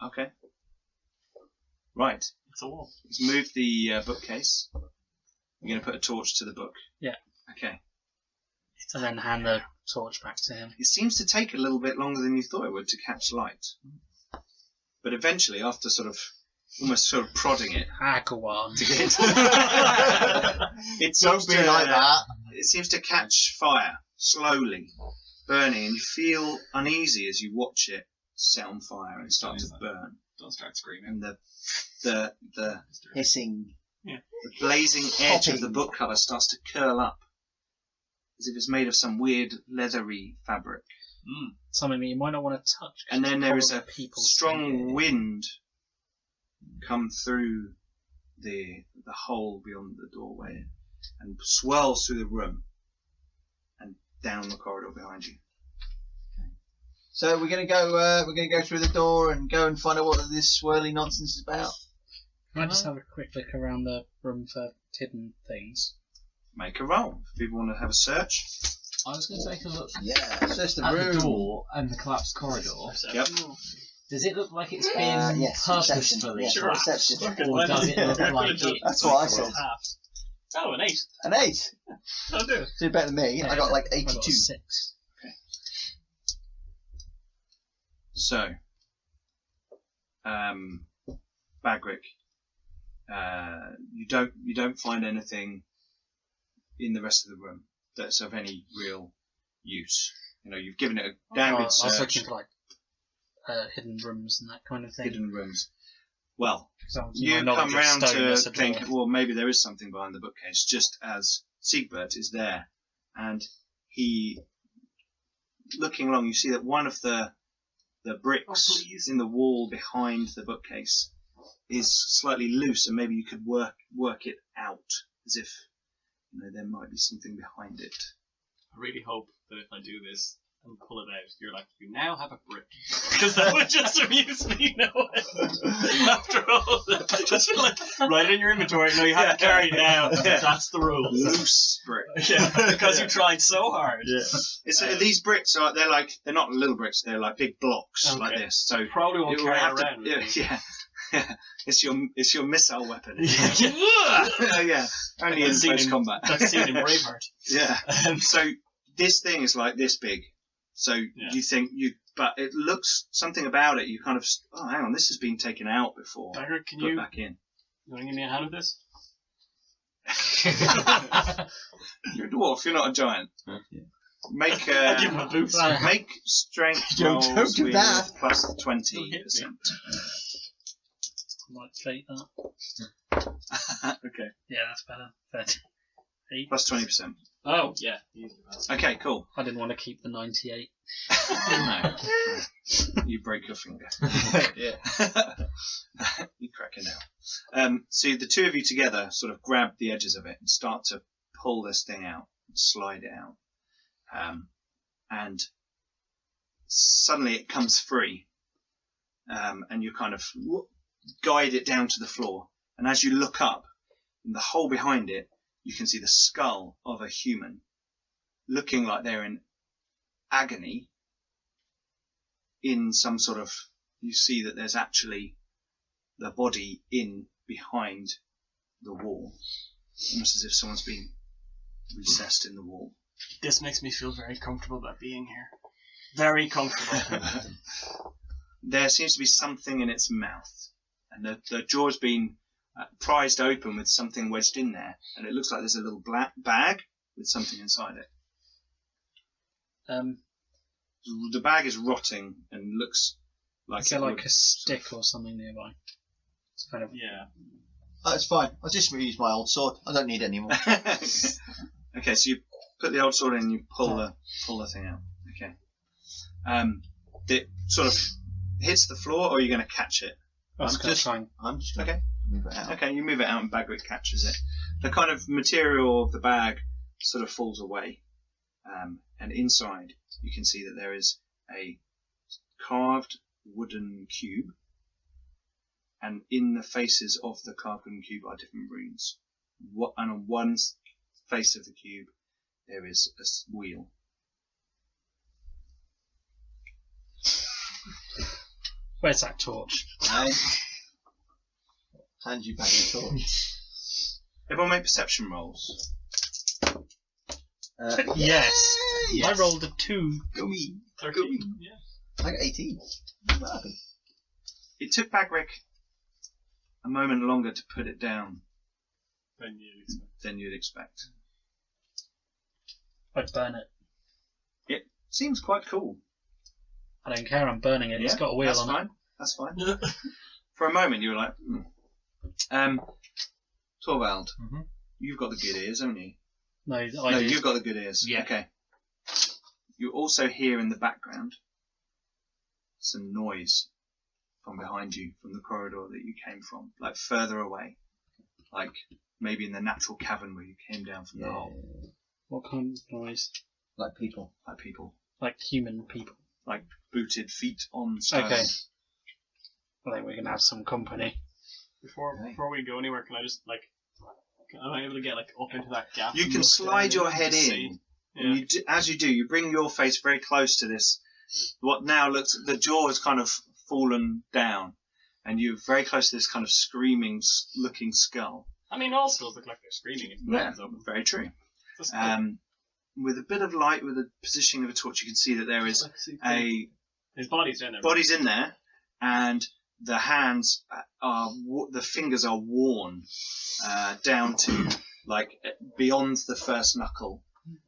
Okay. Right. It's a wall. He's moved the bookcase. You're going to put a torch to the book? Yeah. Okay. And then hand the torch back to him. It seems to take a little bit longer than you thought it would to catch light. But eventually, after almost sort of prodding it Aquawan. to get it Don't be like that. It seems to catch fire slowly, burning, and you feel uneasy as you watch it set on fire and start to burn. Don't start screaming. And the Hissing. the blazing edge of the Popping. book cover starts to curl up, as if it's made of some weird leathery fabric. Something that you might not want to touch. And then there is a people's strong wind come through the hole beyond the doorway and swirls through the room and down the corridor behind you. So we're gonna go through the door and go and find out what this swirly nonsense is about. Can I just have a quick look around the room for hidden things? Make a roll. If people want to have a search. I was going to take a look Yeah, search the at room. the door and the collapsed corridor. Yep. Does it look like it's been Yes, purposefully perception. collapsed? Perception. Or does it look like it? That's what I said. Oh, an 8. An 8. I'll do it. Did better than me. I got like I got 82. 6. So, Bagric, you don't find anything in the rest of the room that's of any real use. You know, you've given it a damn I good was search. looking for like hidden rooms and that kind of thing. Hidden rooms. Well, So you my knowledge come of round stone to as a think, dwarf. well, maybe there is something behind the bookcase, just as Siegbert is there. And he, looking along, you see that one of the bricks in the wall behind the bookcase is slightly loose, and maybe you could work it out, as if there might be something behind it. I really hope that if I do this and pull it out, you're like, you now have a brick. Because that would just amuse me, after all. Just like, write it in your inventory, no, you have to carry it out. Yeah. That's the rules. Loose brick. Yeah, because you tried so hard. Yeah. These bricks they're not little bricks, they're like big blocks like this. So Probably won't you carry have it around. to, with me. yeah. It's your missile weapon. Yeah. Yeah. Only in close combat. That scene in Braveheart. Yeah. So this thing is like this big. So you think but it looks something about it. You kind of hang on, this has been taken out before. Bagger, can Put you back in. want to give me a hand with this? You're a dwarf. You're not a giant. Yeah. Make I give him a boost. make strength Don't rolls do with that. plus Don't 20%. hit me. I might fate that. Okay. Yeah, that's better. 8. Plus 20%. Oh, yeah. Okay, cool. I didn't want to keep the 98. No. You break your finger. Yeah. You crack it now. So the two of you together sort of grab the edges of it and start to pull this thing out and slide it out. And suddenly it comes free. And you kind of guide it down to the floor. And as you look up, in the hole behind it, you can see the skull of a human looking like they're in agony. In some sort of, you see that there's actually the body in behind the wall, almost as if someone's been recessed in the wall. This makes me feel very comfortable about being here. Very comfortable. There seems to be something in its mouth, and the jaw's been prized open with something wedged in there, and it looks like there's a little black bag with something inside it. The bag is rotting and looks like Is there like a stick or something nearby? It's kind of Yeah. Oh, it's fine. I'll just reuse my old sword. I don't need it anymore. Okay, so you put the old sword in and you pull the thing out. Okay. It sort of hits the floor, or are you going to catch it? I'm just going I'm just going to Okay. move it out. Okay, you move it out and Bagric catches it. The kind of material of the bag sort of falls away. And inside you can see that there is a carved wooden cube. And in the faces of the carved wooden cube are different runes. And on one face of the cube there is a wheel. Where's that torch? Hand you back the torch. Everyone make perception rolls. Yes. Yes. I rolled a 2. Go me. 13. Yeah. I got 18. I'm happy. It took Bagric a moment longer to put it down than you'd expect. I'd burn it. It seems quite cool. I don't care, I'm burning it. It's got a wheel on it. That's fine. For a moment you were like, Torvald, you've got the good ears, haven't you? No, you've got the good ears. Yeah. Okay. You also hear in the background some noise from behind you, from the corridor that you came from, like further away, like maybe in the natural cavern where you came down from the hole. What kind of noise? Like people. Like human people. Like booted feet on stone. Okay. I think we can have some company. Before we go anywhere, can I just am I able to get up into that gap? You can slide your head in. Yeah. And as you do, you bring your face very close to this. What now looks, the jaw has kind of fallen down, and you're very close to this kind of screaming looking skull. I mean, all skulls look like they're screaming if the mouth is open. Very true. That's cool. With a bit of light, with the positioning of a torch, you can see that there is his body's in there. Body's in there, and the hands the fingers are worn down to like beyond the first knuckle,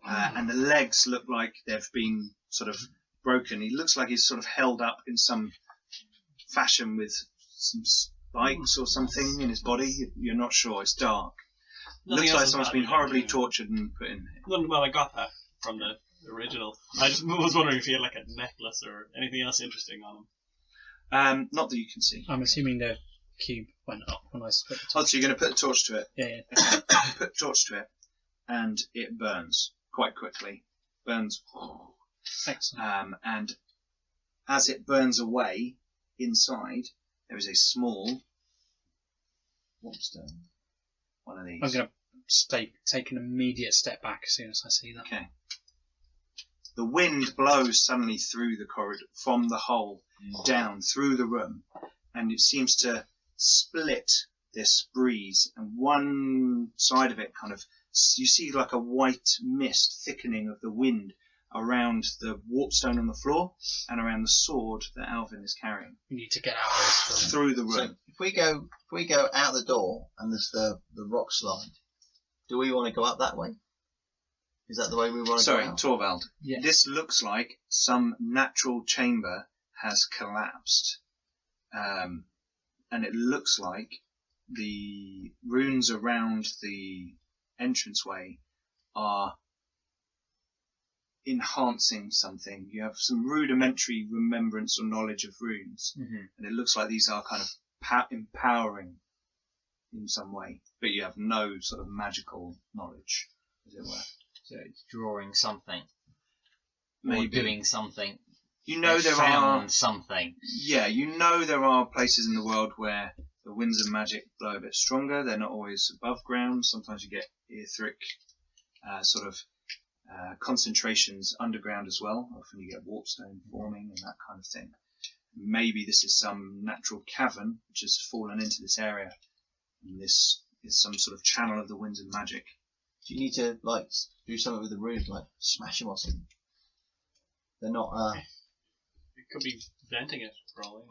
and the legs look like they've been sort of broken. He looks like he's sort of held up in some fashion with some spikes or something in his body. You're not sure. It's dark. Looks like someone's been horribly tortured and put in here. Well, I got that from the original. I just was wondering if he had like a necklace or anything else interesting on him. Not that you can see. I'm assuming the cube went up when I put the Oh, torch. so you're going to put the torch to it? Yeah. Put the torch to it, and it burns quite quickly. Burns. Excellent. And as it burns away, inside there is a small warpstone. One of these. I'm going to take an immediate step back as soon as I see that. Okay. The wind blows suddenly through the corridor, from the hole down through the room, and it seems to split this breeze, and one side of it kind of, you see like a white mist thickening of the wind around the warpstone on the floor and around the sword that Alvin is carrying. We need to get out of this. Through the room. So if we go out the door and there's the rock slide, do we want to go up that way? Is that the way we want to go out? Sorry, Torvald. Yeah. This looks like some natural chamber has collapsed. And it looks like the runes around the entranceway are enhancing something. You have some rudimentary remembrance or knowledge of runes, and it looks like these are kind of empowering in some way, but you have no sort of magical knowledge, as it were. So it's drawing something. Maybe. Or doing something. You know They there found are something. Yeah, you know there are places in the world where the winds of magic blow a bit stronger. They're not always above ground. Sometimes you get etheric concentrations underground as well. Often you get warpstone forming and that kind of thing. Maybe this is some natural cavern which has fallen into this area, and this is some sort of channel of the winds of magic. Do you need to do something with the runes, like smash them or something? They're not. It could be venting it, probably.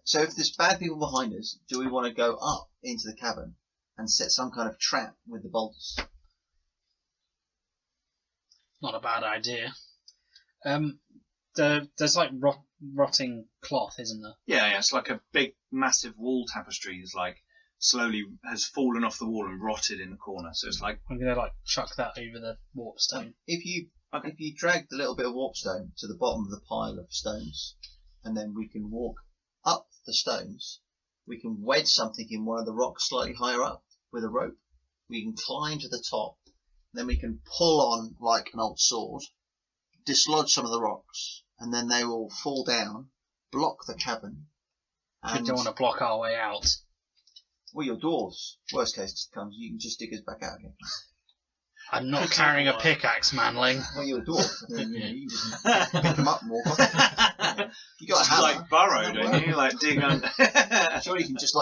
So if there's bad people behind us, do we want to go up into the cavern and set some kind of trap with the bolts? Not a bad idea. There's like rotting cloth, isn't there? Yeah, it's like a big, massive wall tapestry is like slowly has fallen off the wall and rotted in the corner. So it's like I'm gonna chuck that over the warpstone. If you drag the little bit of warpstone to the bottom of the pile of stones, and then we can walk up the stones, we can wedge something in one of the rocks slightly higher up with a rope. We can climb to the top, then we can pull on like an old sword, dislodge some of the rocks, and then they will fall down, block the cavern. We don't want to block our way out. Well, your dwarves. Worst case comes, you can just dig us back out again. I'm not carrying a pickaxe, manling. Well, you're a dwarf. You just pick them up and walk off. You got a hammer. Like burrow, don't you? Like dig under. Sure, you can just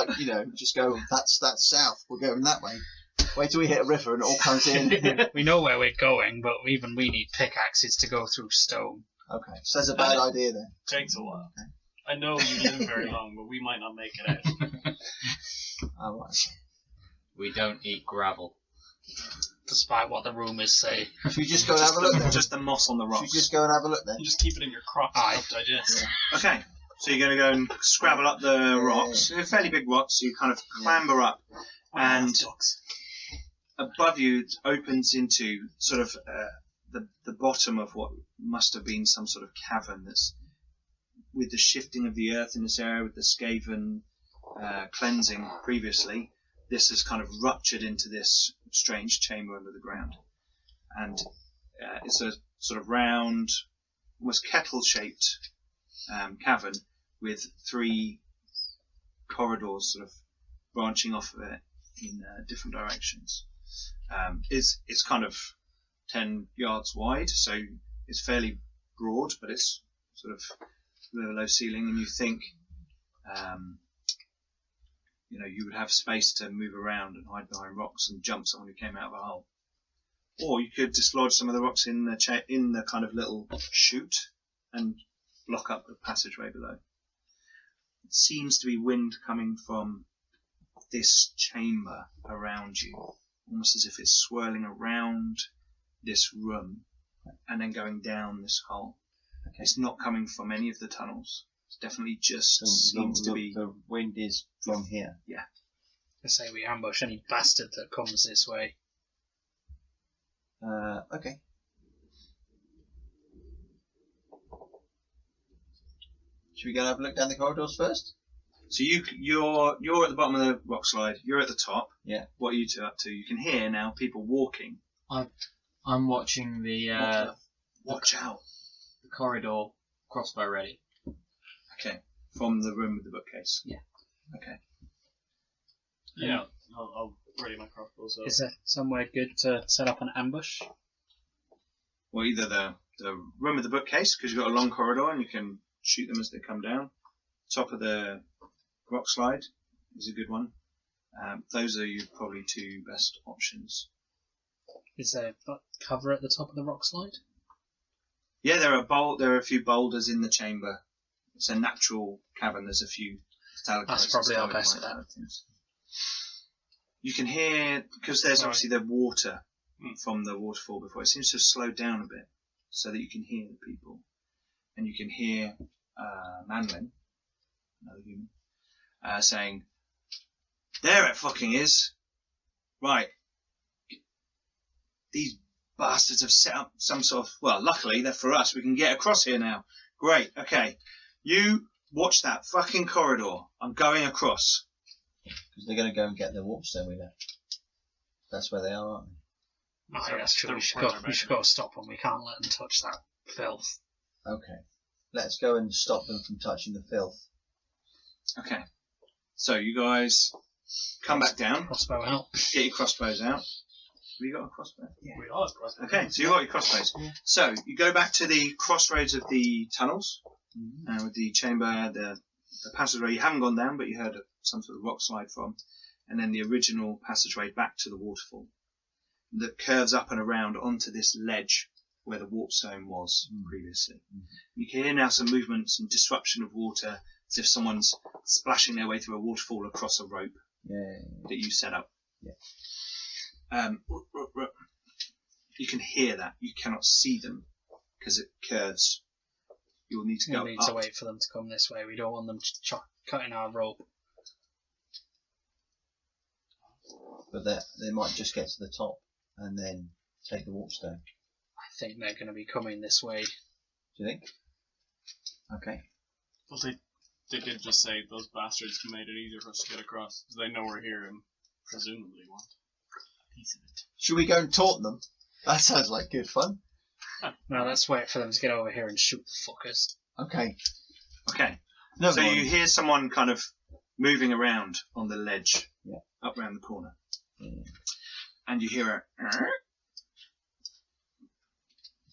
just go. That's south. We're going that way. Wait till we hit a river and it all comes in. We know where we're going, but even we need pickaxes to go through stone. Okay, so that's a bad idea then. Takes a while. Okay. I know you live very long, but we might not make it out. All right. We don't eat gravel. Despite what the rumours say. Should we just go and have a look then? Just the moss on the Should rocks. we just go and have a look then? You just keep it in your crop to Aye. help digest. Okay, so you're going to go and scrabble up the rocks. They're fairly big rocks, so you kind of clamber up, and Ducks. above you it opens into sort of the bottom of what must have been some sort of cavern that's, with the shifting of the earth in this area, with the Skaven cleansing previously, this has kind of ruptured into this strange chamber under the ground. And it's a sort of round, almost kettle-shaped cavern with 3 corridors sort of branching off of it in different directions. It's kind of 10 yards wide, so it's fairly broad, but it's sort of with a low ceiling, and you think you would have space to move around and hide behind rocks and jump someone who came out of a hole. Or you could dislodge some of the rocks in the kind of little chute and block up the passageway below. It seems to be wind coming from this chamber around you, almost as if it's swirling around this room and then going down this hole. Okay. It's not coming from any of the tunnels. It's definitely just seems to be... The wind is from here. Yeah. I say we ambush any bastard that comes this way. Okay. Should we go and have a look down the corridors first? So you're at the bottom of the rock slide. You're at the top. Yeah. What are you two up to? You can hear now people walking. I'm watching the Watch out. corridor crossbow ready. Okay. From the room with the bookcase. Yeah. Okay. Yeah, I'll ready my crossbow. So. Is there somewhere good to set up an ambush? Well, either the room with the bookcase, because you've got a long corridor and you can shoot them as they come down. Top of the rock slide is a good one. Those are your probably 2 best options. Is there cover at the top of the rock slide? Yeah, there are a few boulders in the chamber. It's a natural cavern. There's a few stalactites. That's probably our and best stalagmites bet. and things. You can hear, because there's obviously the water from the waterfall before, it seems to have slowed down a bit so that you can hear the people. And you can hear Manlin, another human, saying, "There it fucking is. Right. These bastards have set up some sort of... Well, luckily, they're for us. We can get across here now. Great. Okay. You watch that fucking corridor. I'm going across." Because they're going to go and get the warpstone we left. That's where they are, aren't they? Oh, that's true. We should go stop them. We can't let them touch that filth. Okay. Let's go and stop them from touching the filth. Okay. So you guys come back down. Crossbow out. Get your crossbows out. Have you got a crossbow? We are crossbow. Okay, so you've got your crossbows. Yeah. So you go back to the crossroads of the tunnels, with the chamber, the passageway you haven't gone down, but you heard some sort of rock slide from, and then the original passageway back to the waterfall that curves up and around onto this ledge where the warpstone was previously. You can hear now some movement, some disruption of water, as if someone's splashing their way through a waterfall across a rope that you set up. Yeah. You can hear that. You cannot see them because it curves. You'll need to go We need up. to wait for them to come this way. We don't want them cutting our rope. But they might just get to the top and then take the warpstone. I think they're going to be coming this way. Do you think? Okay. Well, they did just say those bastards made it easier for us to get across. They know we're here and presumably want a piece of it. Should we go and taunt them? That sounds like good fun. Now let's wait for them to get over here and shoot the fuckers. Okay. Okay. No. So you hear someone kind of moving around on the ledge, Yeah. up round the corner, Yeah. and you hear a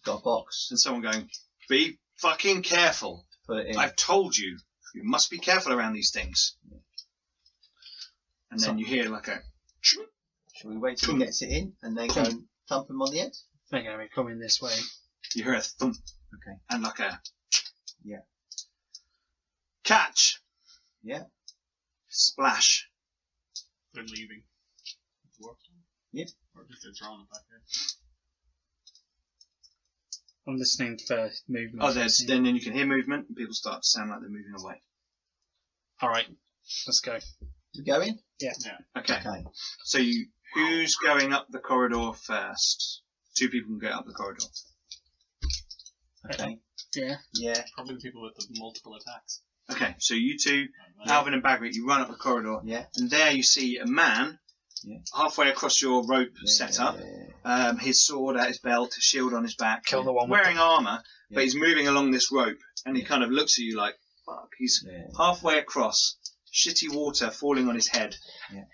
got a box. And someone going, be fucking careful. Put it in. I've told you. You must be careful around these things. And then you hear like a... Shall we wait till he gets it in and then go and thump him on the head? They're going to be coming this way. You hear a thump. Okay. And like a... Yeah. Catch. Yeah. Splash. They're leaving. Warpstone? Yep. Or just they're throwing it back there. I'm listening for movement. Oh, then you can hear movement and people start to sound like they're moving away. Alright, let's go. We go in? Yeah. Okay. Okay. So who's going up the corridor first? 2 people can go up the corridor. Okay. Yeah. Yeah. Probably the people with the multiple attacks. Okay, so you 2, Alvin and Bagrick, you run up the corridor, Yeah. and there you see a man halfway across your rope setup. His sword at his belt, his shield on his back, Kill the one with wearing armour, Yeah. but he's moving along this rope, and he kind of looks at you like, fuck. He's halfway across, shitty water falling on his head,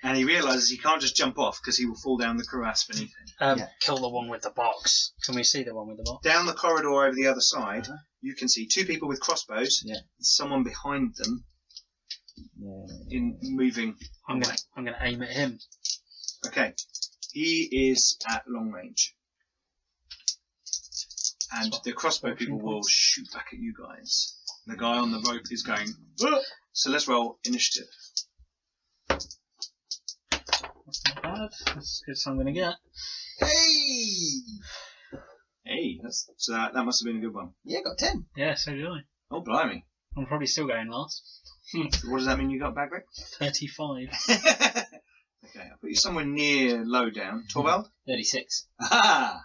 and he realises he can't just jump off because he will fall down the crevasse beneath him. Kill the one with the box. Can we see the one with the box? Down the corridor over the other side, you can see 2 people with crossbows, and someone behind them in moving. I'm gonna aim at him. Okay, he is at long range, and the crossbow people will shoot back at you guys. The guy on the rope is going. So let's roll initiative. That's not bad. That's as good as I'm gonna get. Hey, that must have been a good one. Yeah, got 10. Yeah, so did I. Oh, blimey. I'm probably still going last. What does that mean you got, Bagrick? 35. Okay, I'll put you somewhere near low down. Torvald? 36. Aha!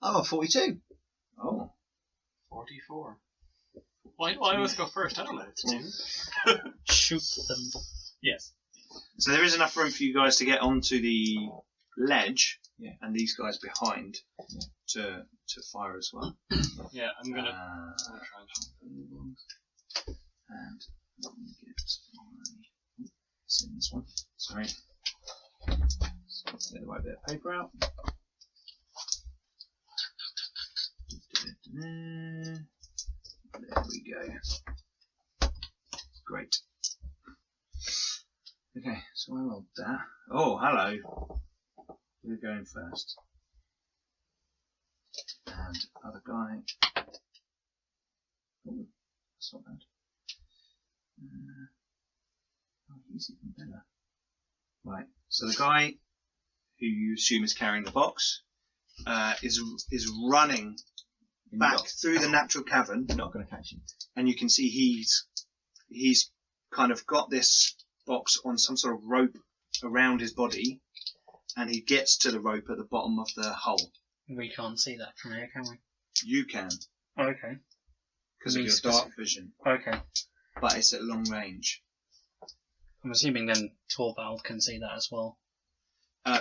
I'm on 42. Oh. 44. Why do I always go first? I don't know what to do. Shoot them. Yes. So there is enough room for you guys to get onto the ledge, and these guys behind to fire as well. Yeah, I'm gonna try and let me get my... It's in this one. Sorry. Let's get the right bit of paper out. There we go. Great. Okay, so I rolled that. Oh, hello. We're going first. And other guy. Oh, that's not bad. Oh, he's even better. Right, so the guy who you assume is carrying the box is running back through the natural cavern. You're not going to catch him. And you can see he's kind of got this box on some sort of rope around his body, and he gets to the rope at the bottom of the hole. We can't see that from here, can we? You can, Okay. because of your dark vision, Okay. but it's at long range. I'm assuming then Torvald can see that as well.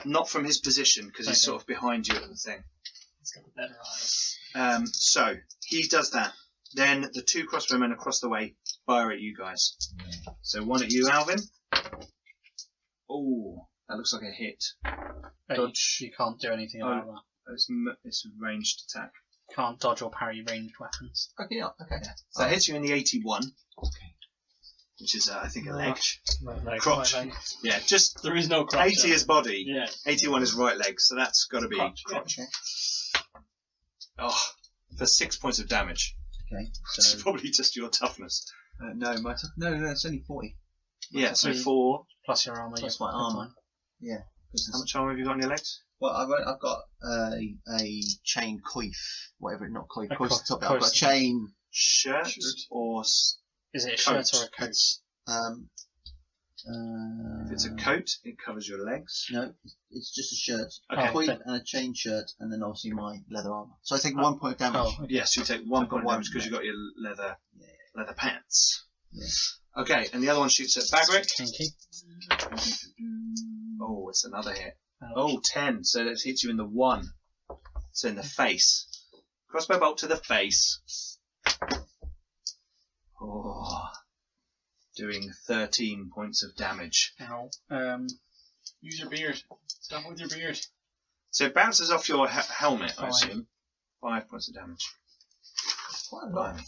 Not from his position, because he's sort of behind you at the thing. He's got the better eyes. So he does that. Then the 2 crossbowmen across the way fire at you guys. So one at you, Alvin. Oh, that looks like a hit. Dodge. You can't do anything about that. It's a ranged attack. Can't dodge or parry ranged weapons. Okay, yeah, okay. So that hits you in the 81. Okay. Which is, I think, a leg. Crotch. Yeah, just There is no crotch. 80 is body. Yeah. 81 is right leg, so that's got to be Crotch. Oh, for 6 points of damage. Okay, It's so... probably just your toughness. no, it's only 40. Yeah, so 4. Plus your armour. Plus you're my armour. Yeah. How much armor have you got on your legs? Well, I've got a chain coif, whatever, not coif, A coif's the top. coif. I've got a chain. Shirt or Is it a coat? shirt or a coat? It's, If it's a coat, it covers your legs. no, it's just a shirt. Okay. A coif and a chain shirt, and then obviously my leather armour. So I take 1 point of damage. Oh, Yes, you take 1 I've got point of one, damage because you've got your leather pants. Yeah. Okay, and the other one shoots at Bagrick. Kinky. Oh, it's another hit. Oh, 10. So that hits you in the 1. So in the face. Crossbow bolt to the face. Oh. Doing 13 points of damage. Ow. Use your beard. Stop with your beard. So it bounces off your helmet, I Fine. assume. 5 points of damage. Quite a lot.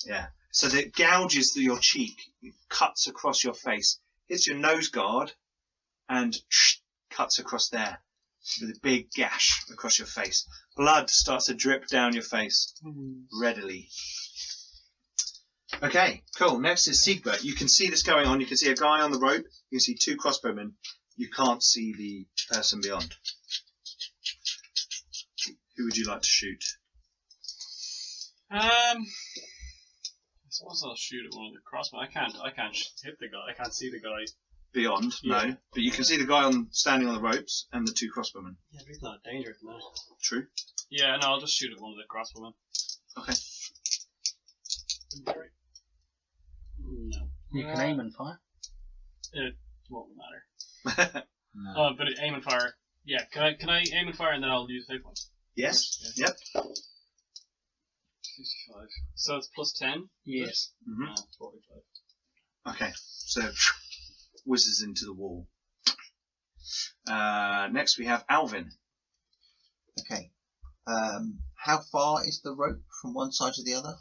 Yeah. So that gouges your cheek, it cuts across your face, hits your nose guard, and cuts across there with a big gash across your face. Blood starts to drip down your face readily. Okay, cool. Next is Siegbert. You can see this going on. You can see a guy on the rope. You can see 2 crossbowmen. You can't see the person beyond. Who would you like to shoot? I suppose I'll shoot at one of the crossbow. I can't hit the guy. I can't see the guy. Beyond, Yeah. no. But you can see the guy standing on the ropes and the 2 crossbowmen. Yeah, but he's not dangerous now. True. Yeah, no, I'll just shoot at one of the crossbowmen. Okay. No. You can aim and fire. It won't matter. But aim and fire. Yeah, can I aim and fire and then I'll use fate points? Yes. Yeah. Yep. 55. So it's plus 10? Yes. Mhm. 45. Okay. So whizzes into the wall. Next we have Alvin. Okay. How far is the rope from one side to the other?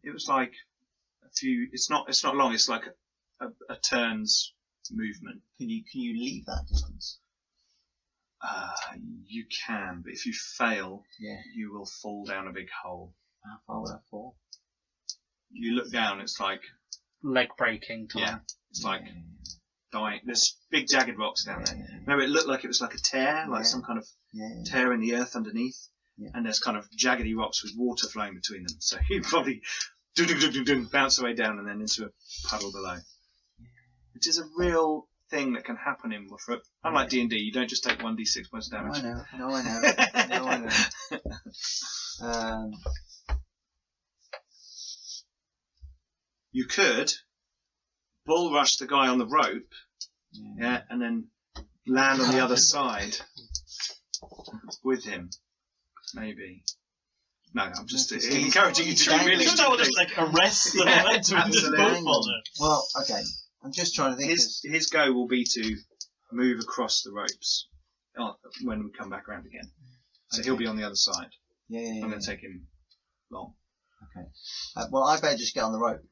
It was like a few. It's not long. It's like a turn's movement. Can you leave that distance? You can, but if you fail, Yeah. you will fall down a big hole. How far would I fall? You look down. It's like Leg breaking time. yeah. It's like dying. There's big jagged rocks down there. Remember, it looked like it was like a tear, like some kind of tear in the earth underneath. Yeah. And there's kind of jaggedy rocks with water flowing between them. So you probably bounce away down and then into a puddle below. Which is a real thing that can happen in Warhammer. Unlike D&D, you don't just take 1d6 points of damage. I know. You could bull rush the guy on the rope, and then land on the other side with him. Maybe. No, I'm just encouraging you to be really. Just don't just like arrest the momentum and just both fall down. Well, okay. I'm just trying to think. His go will be to move across the ropes when we come back around again. So he'll be on the other side. Yeah. I'm going to take him long. Okay. Well, I better just get on the rope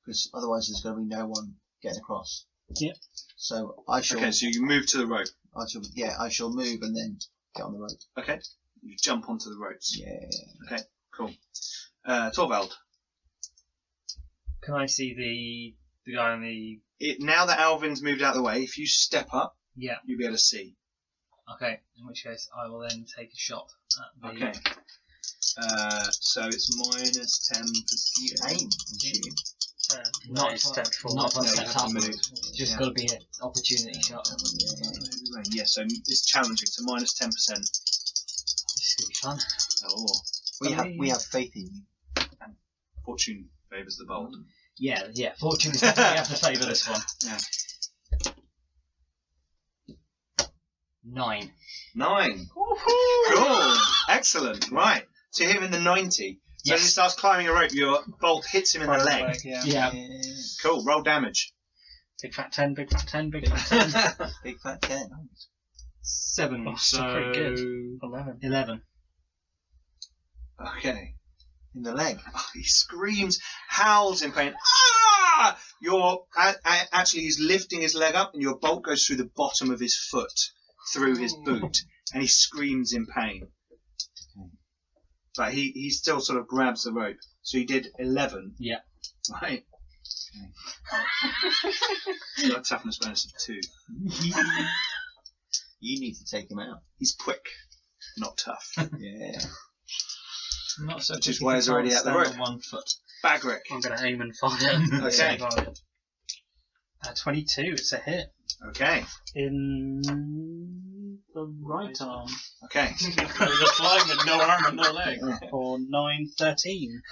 because otherwise there's going to be no one getting across. Yep. So I shall. Okay, so you move to the rope. I shall move and then get on the rope. Okay. You jump onto the ropes. Yeah. Okay, cool. Torvald. Can I see the guy on the... Now that Alvin's moved out of the way, if you step up, Yeah. you'll be able to see. Okay, in which case I will then take a shot at the... Okay. So it's minus 10 for You aim and shoot. Not stepped forward. Not No, step you have up. to move. Just got to be an opportunity shot. Yeah, so it's challenging, so minus 10%. This is gonna be fun. Oh, We have faith in you. fortune favours the bold. Yeah. Fortune is definitely have to favour this one. Yeah. 9. 9. Cool. Excellent. Right. So you hit him in the 90. So as he starts climbing a rope, your bolt hits him in the leg. Yeah. Cool. Roll damage. Big fat 10, big fat 10, big fat 10. Big fat 10. 7. Oh, still pretty good. 11. Okay. In the leg. Oh, he screams, howls in pain. Ah! Actually, he's lifting his leg up, and your bolt goes through the bottom of his foot, through his boot, and he screams in pain. But he still sort of grabs the rope. So he did 11. Yeah. Right. He's got a toughness bonus of 2. You need to take him out. He's quick, not tough. Yeah. Not so Which is why he's already at the rope. 1 foot. Bagrick. I'm going to aim and fire. Okay. 22, it's a hit. Okay. In the right arm. Okay. Just flying with no arm and no leg. For 9, 13.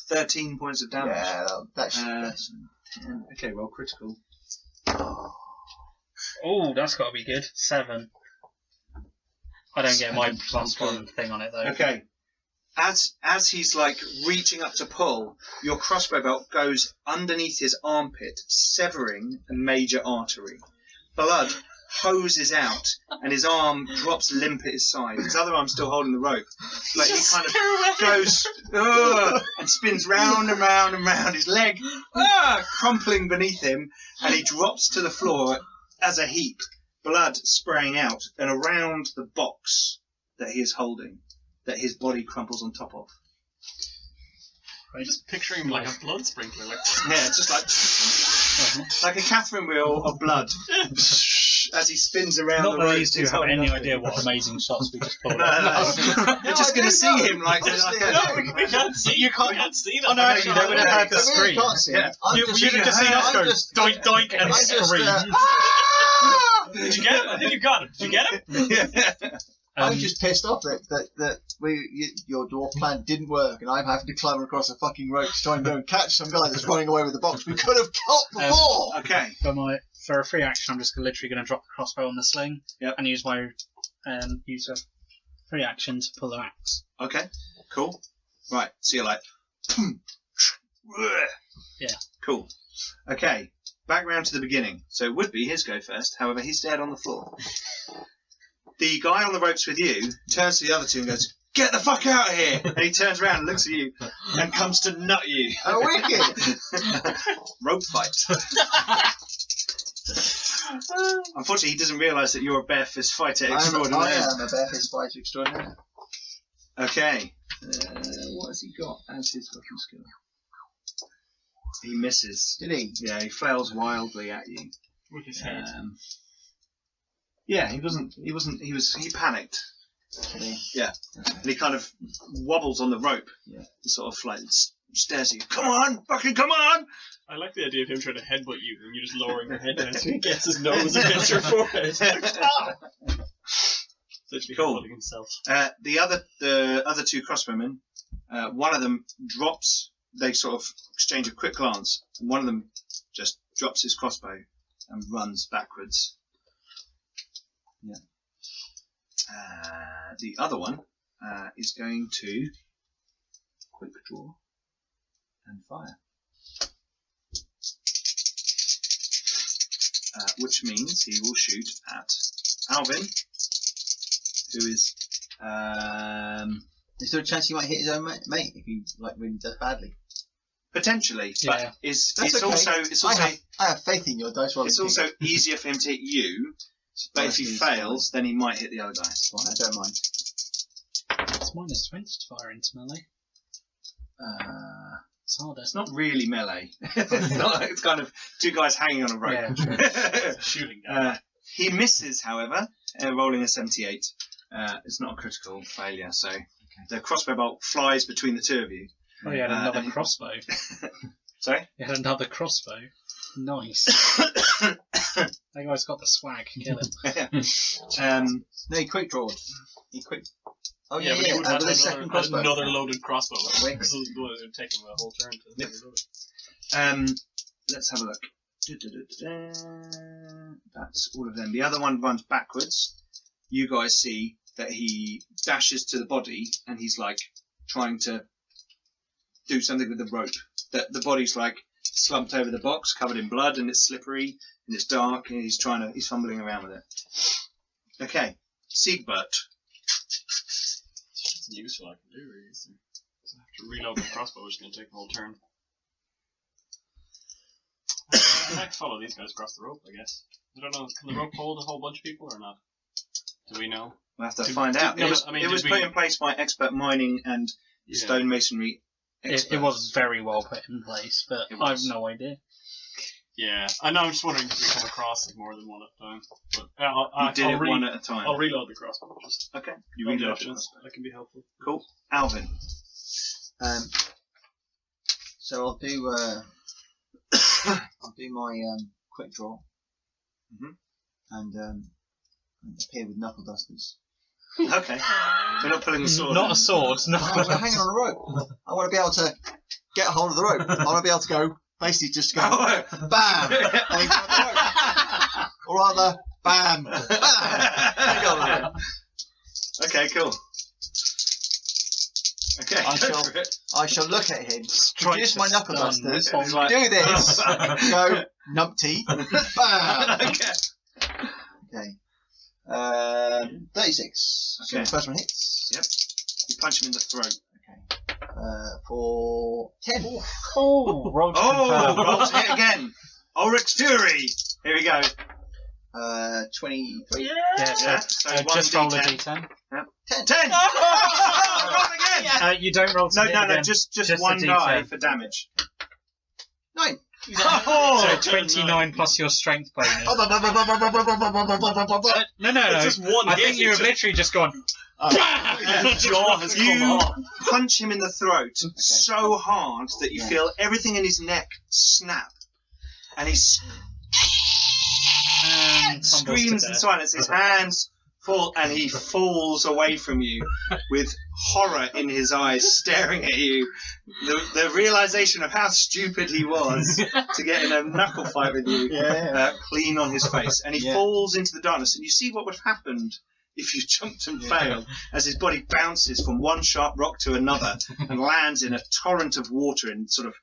13 points of damage. Yeah, that's 10. Okay, roll critical. Oh, that's got to be good. 7. I don't get my +1 thing on it though. Okay. As he's like reaching up to pull, your crossbow belt goes underneath his armpit, severing a major artery. Blood hoses out, and his arm drops limp at his side. His other arm's still holding the rope, but he kind of goes and spins round and round and round. His leg crumpling beneath him, and he drops to the floor as a heap, blood spraying out, and around the box that he is holding, that his body crumples on top of. I'm just picturing him like a blood sprinkler. Like, yeah, just like a Catherine wheel of blood as he spins around Not the that rope. these two have any idea what amazing shots we just pulled No. You're just going to see him like this. we can't see. You can't see that. Oh, no, actually, they would have heard the I really scream. can't see it. Yeah. You'd have just seen us go doink doink and scream. Did you get him? I think you got him. Did you get him? I'm just pissed off that your dwarf plan didn't work, and I'm having to climb across a fucking rope to try and go and catch some guy that's running away with the box. We could have caught before. Okay. For a free action, I'm just literally going to drop the crossbow on the sling and use my use a free action to pull the axe. Okay. Cool. Right. So you're like. Yeah. Cool. Okay. Back round to the beginning. So it would be his go first. However, he's dead on the floor. The guy on the ropes with you turns to the other two and goes, "Get the fuck out of here!" And he turns around and looks at you and comes to nut you. Oh, wicked! Rope fight. Unfortunately, he doesn't realise that you're a bare fist fighter I extraordinaire. am a bare fist fighter extraordinaire. Okay. What has he got as his fucking skill? He misses. Did he? Yeah, he flails wildly at you. With his head. Yeah, he panicked. Yeah. And he kind of wobbles on the rope. Yeah. And sort of like stares at you. Come on! Fucking come on! I like the idea of him trying to headbutt you and you just lowering your head down so he gets his nose against your forehead. Stop! Essentially Cool. headbutting himself. The other two crossbowmen, one of them drops. They sort of exchange a quick glance, and one of them just drops his crossbow and runs backwards. Yeah. The other one is going to quick draw and fire, which means he will shoot at Alvin, who is. Is there a chance he might hit his own mate if he really does badly? Potentially, but Yeah. it's okay. also I have faith in your dice rolling. it's also easier for him to hit you. But if he fails, then he might hit the other guy. Fine, I don't mind. It's -20 to fire into melee. It's harder. It's not really melee. It's kind of two guys hanging on a rope. Yeah, Shooting down. He misses, however, rolling a 78. It's not a critical failure, so the crossbow bolt flies between the two of you. Oh, he had another crossbow. Sorry? He had another crossbow. Nice. That guy's got the swag. Kill him. No, he quick drawed. Oh Yeah, yeah, but he would have with had a second crossbow. another loaded crossbow. Wicked. This is going to take him a whole turn to reload it. Let's have a look. That's all of them. The other one runs backwards. You guys see that he dashes to the body and he's like trying to do something with the rope. That the body's like slumped over the box, covered in blood, and it's slippery and it's dark, and he's fumbling around with it. Okay, Siegbert. It's useful I can do, really. So I have to reload the crossbow, which is going to take a whole turn. I might follow these guys across the rope, I guess. I don't know, can the rope hold a whole bunch of people or not? Do we know? We'll have to find out. no, It was, I mean, it was did put we- in place by expert mining and stonemasonry experts. It was very well put in place, but It I have was. no idea. Yeah, I know, I'm just wondering if we come across it more than one at a time. But You did it one at a time. I'll reload the crossbow, just Okay, you all the reload the options. crossbow. That can be helpful. Cool. Alvin. So I'll do my quick draw. And appear with knuckle dusters. Okay. We're not pulling the sword. Not a sword. No. We're hanging on a rope. I want to be able to get a hold of the rope. I want to be able to go, basically just go, bam, and then grab the rope. Or rather, bam, bam. There you go, man. Okay, cool. Okay, I shall look at him, produce my knuckle done. dusters, It's like- do this, go, numpty, bam. Okay. Okay. 36. So Okay. the first one hits. Yep. You punch him in the throat. For 10. Oh, roll to Oh, confirm. roll to hit again. Ulrich's Fury. Here we go. 23. Yeah. So Just roll a 1d10. d10. 10. Roll again. You don't roll to hit No, again. just a one D10. die for damage. 9. Oh, So 29 plus your strength bonus. No. It's just one I hit, think you have it's literally just gone. His jaw has come you off. punch him in the throat so hard that you feel everything in his neck snap, and he screams in silence. His hands fall, and he falls away from you with horror in his eyes, staring at you. The realization of how stupid he was to get in a knuckle fight with you, clean on his face, and he falls into the darkness. And you see what would have happened if you jumped and failed, as his body bounces from one sharp rock to another and lands in a torrent of water and sort of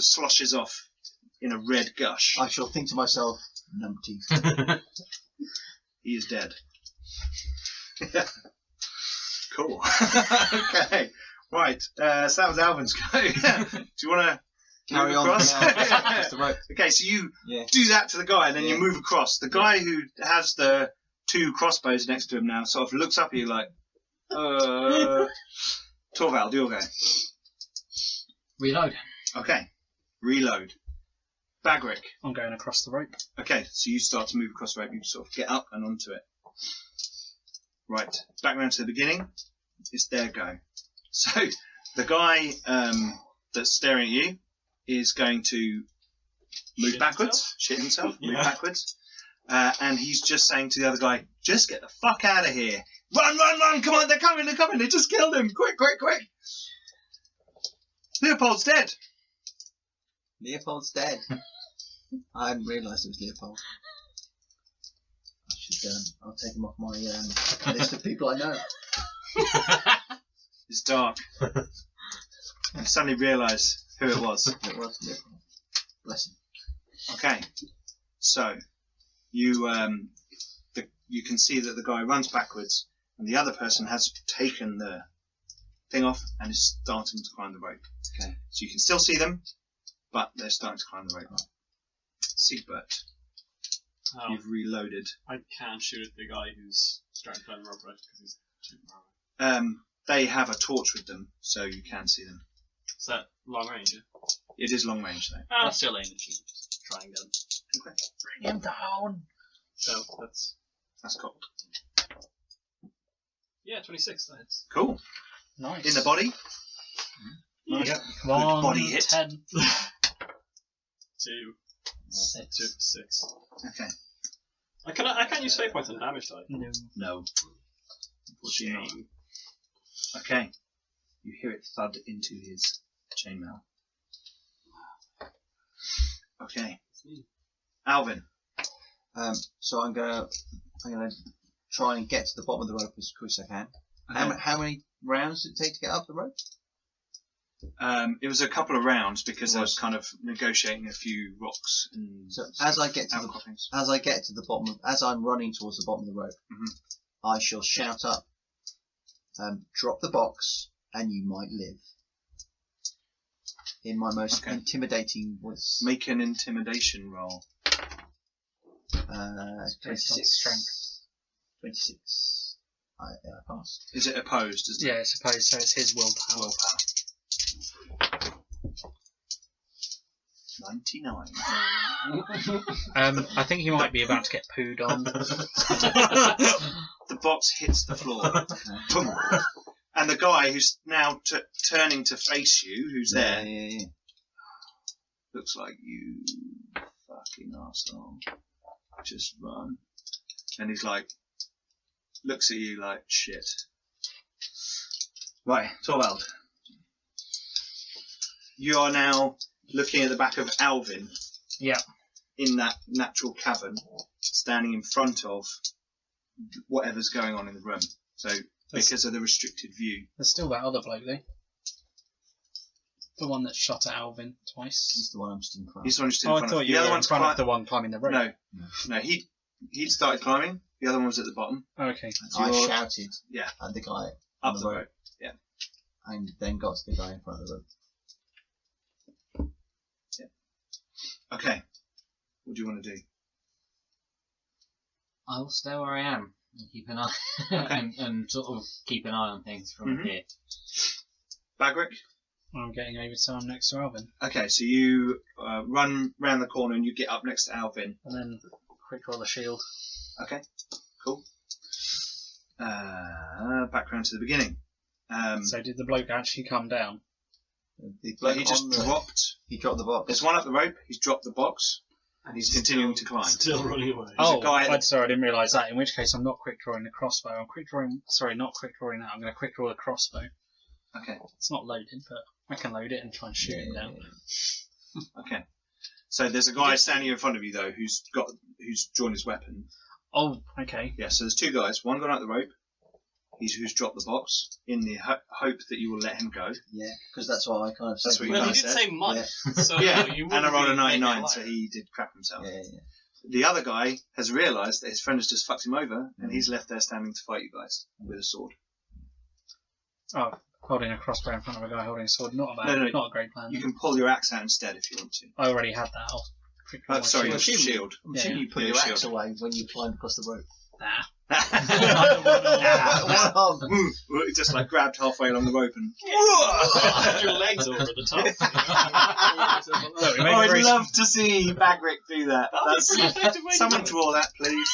sloshes off in a red gush. I shall think to myself, numpty. He is dead. Cool. Okay. Right. So that was Alvin's go. Do you want to Carry on. across? That's the rope. Okay, so you Yeah. do that to the guy, and then you Yeah. move across. The guy who has the 2 crossbows next to him now sort of looks up at you like, Torvald, do your go. Reload. Okay. Reload. Bagric. I'm going across the rope. Okay, so you start to move across the rope. You sort of get up and onto it. Right. Back round to the beginning. It's their go. So the guy that's staring at you is going to move backwards, shit himself, move backwards. And he's just saying to the other guy, just get the fuck out of here. Run, run, run, come on, they're coming, they just killed him. Quick, quick, quick. Leopold's dead. Leopold's dead. I hadn't realised it was Leopold. I should, I'll take him off my list of people I know. It's dark. I suddenly realise who it was. It was Leopold. Bless him. Okay, so you you can see that the guy runs backwards, and the other person has taken the thing off and is starting to climb the rope. Okay, so you can still see them, but they're starting to climb the rope. Siegbert, you've reloaded. I can't shoot at the guy who's starting to climb the rope, right? Because he's shooting armor. They have a torch with them, so you can see them. Is that long range? Yeah? It is long range though. I'll still aim and shoot. Just try and get him. Okay, Bring him down. So that's that's cocked. 26. That hits. Cool. Nice. In the body. Nice. Yep. One, body hit. 10. 2. 6. 2 for 6. Okay. I can't use fate points on damage die. No. Unfortunately not. Okay. You hear it thud into his chainmail. Okay. Alvin. So I'm gonna try and get to the bottom of the rope as quick as I can. Okay. How many rounds did it take to get up the rope? It was a couple of rounds because I was kind of negotiating a few rocks and So as I get to outcroppings. the bottom, as I'm running towards the bottom of the rope, I shall shout up, "Drop the box, and you might live." In my most intimidating voice. Make an intimidation roll. 26. 26. I passed. Is it opposed? Isn't Yeah, it? I suppose so. It's his willpower. Willpower. 99. I think he might be about to get pooed on. The box hits the floor. Boom. And the guy who's now turning to face you, who's there, Yeah. looks like you fucking arsehole. Just run. And he's like, looks at you like shit. Right, Torvald. You are now looking at the back of Alvin. Yeah. In that natural cavern, standing in front of whatever's going on in the room. So, because of the restricted view. There's still that other bloke, though. The one that shot at Alvin twice. He's the one I'm still in front of. He's the one who's still Oh, in I front thought of. you The were other in one's front of the one climbing the rope. No, He started climbing. The other one was at the bottom. Okay. I shouted Yeah. at the guy Up on the rope. Yeah. and then got to the guy in front of the rope. Okay. What do you want to do? I will stay where I am and keep an eye Okay. and sort of keep an eye on things from Mhm. here. Bagric? I'm getting over to I'm next to Alvin. Okay, so you run round the corner and you get up next to Alvin. And then quick roll the shield. Okay, cool. Background to the beginning. So did the bloke actually come down? The Like he just on the- dropped. He dropped the box. There's one up the rope. He's dropped the box, and he's continuing to climb. Still running away. There's a Oh, guy sorry, I didn't realise that. In which case, I'm not quick drawing the crossbow. I'm quick drawing. Sorry, not quick drawing that. I'm going to quick draw the crossbow. Okay. It's not loaded, but I can load it and try and shoot him down. Okay. So there's a guy standing in front of you though, who's drawn his weapon. Oh, okay. Yeah. So there's two guys. One gone up the rope. Who's dropped the box in the hope that you will let him go. Yeah, because that's what I kind of said. That's what you Well, he guys did said. say money. So Yeah. you And I rolled a wouldn't be 99, making so liar. he did crap himself. Yeah. The other guy has realised that his friend has just fucked him over, and he's left there standing to fight you guys with a sword. Oh, holding a crossbow in front of a guy holding a sword. Not a bad, No. not a great plan. You can pull your axe out instead if you want to. I already had that. I'll quick roll my Sorry, your shield. shield. I'm Yeah, assuming yeah. you put Yeah, your shield. axe away when you climbed across the rope. Nah. Just like grabbed halfway along the rope and. Put your legs over the top. Look, we made Oh, a I'd very love to see Bagric do that. That's a pretty effective way to Someone do it. draw that, please.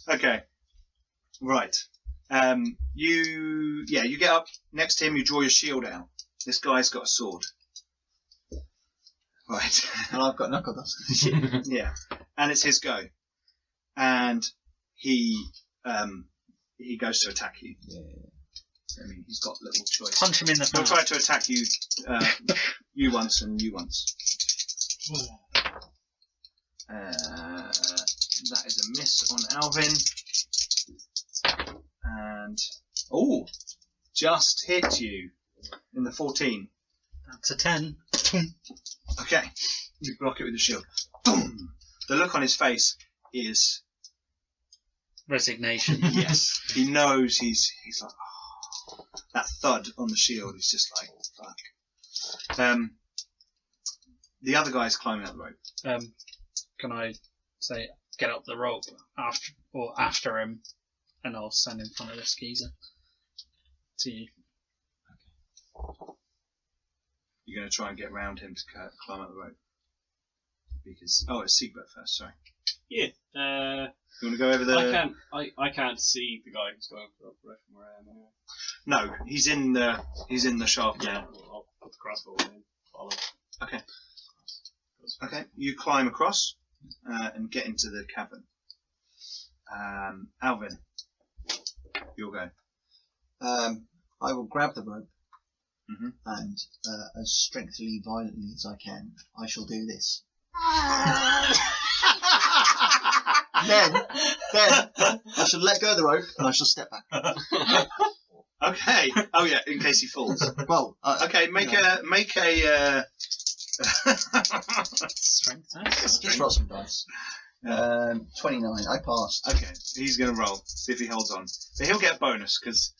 Okay. Right. You get up next to him. You draw your shield out. This guy's got a sword. Right. And I've got knuckle dust. Yeah. And it's his go. And he goes to attack you. Yeah. I mean, he's got little choice. punch him in the He'll face. try to attack you, you once and you once. That is a miss on Alvin. And just hit you in the 14. That's a 10. Okay, you block it with the shield. Boom. The look on his face is Resignation. yes. He knows he's like that thud on the shield is just like fuck. The other guy's climbing up the rope. Can I say get up the rope after him, and I'll stand in front of this geezer to you. You're going to try and get round him to climb up the rope. Because it's Siegbert first. Sorry. Yeah. You want to go over the? I can't see the guy who's going for operation where I am anyway. No, he's in the shaft now. I'll put the crossbow in and follow. Okay. Okay, you climb across and get into the cavern. Alvin, you'll go. I will grab the rope Mhm. and, as strengthily, violently as I can, I shall do this. then I shall let go of the rope and I shall step back. Okay. Oh yeah, in case he falls. Well, Okay, make you know, a Strength test. just roll some dice. 29. I passed. Okay, he's going to roll. See if he holds on. But he'll get a bonus because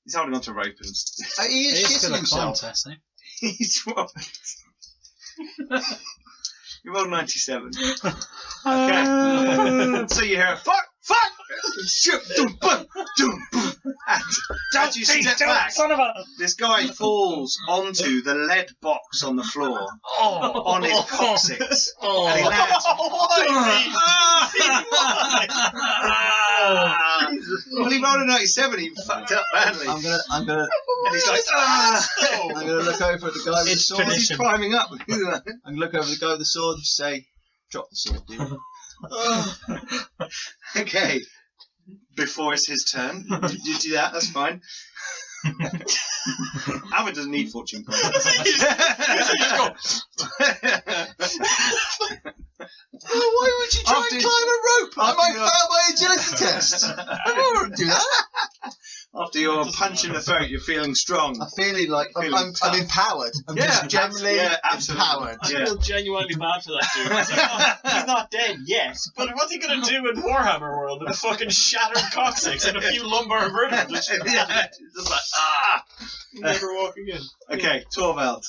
he's holding onto a rope and He It is is shitting still a climb himself. test, eh? he's rolled. You rolled 97. Okay. So you hear a fuck, shoot, doom, boom, and as you step back, Son of a! this guy falls onto the lead box on the floor Oh, on his coccyx, oh, and he lands. Well, he rolled a 97. He fucked up badly, I'm gonna and he's like, I'm gonna look over at the guy with the It's sword. He's tradition. climbing up. I'm gonna look over at the guy with the sword and say, "Drop the sword, dude." Okay. Before it's his turn, you do that. That's fine. Alvin doesn't need fortune points. Oh, why would you try and climb a rope? I might fail my agility test. I won't do that. After after your punch in the throat, you're feeling strong. I'm feeling like I'm tough. empowered. I'm Yeah, just generally absolutely. empowered. I feel genuinely bad for that dude. He's not dead yet, but what's he gonna do in Warhammer world with a fucking shattered coccyx and a few lumbar vertebrae? Yeah, just like, ah! Never walking in. Okay, Torvald.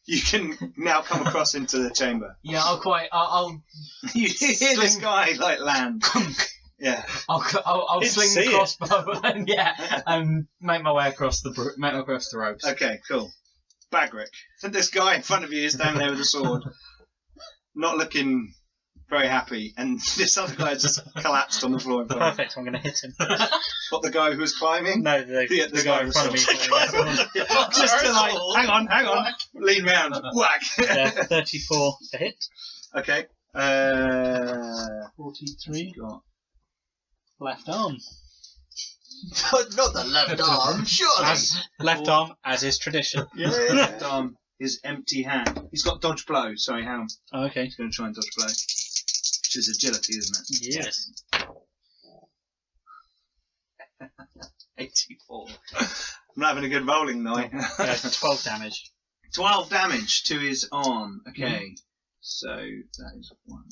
You can now come across into the chamber. Yeah, I'll You hear this guy like land. Yeah. I'll Didn't sling see the it. crossbow and make my way across the ropes. Okay, cool. Bagric. This guy in front of you is standing there with a sword, not looking very happy, and this other guy just collapsed on the floor in front of him. Perfect, I'm going to hit him. What, the guy who was climbing? No, the guy in front of me. Just to like, hang on, lean round, whack. Yeah, 34 to hit. Okay. 43. Got Left arm. Not the left arm, surely. Left arm, as is tradition. left arm, his empty hand. He's got dodge blow. Sorry, how? Oh, okay. He's going to try and dodge blow, which is agility, isn't it? Yes. 84. I'm not having a good rolling night. 12 damage. 12 damage to his arm. Okay, so that is 1,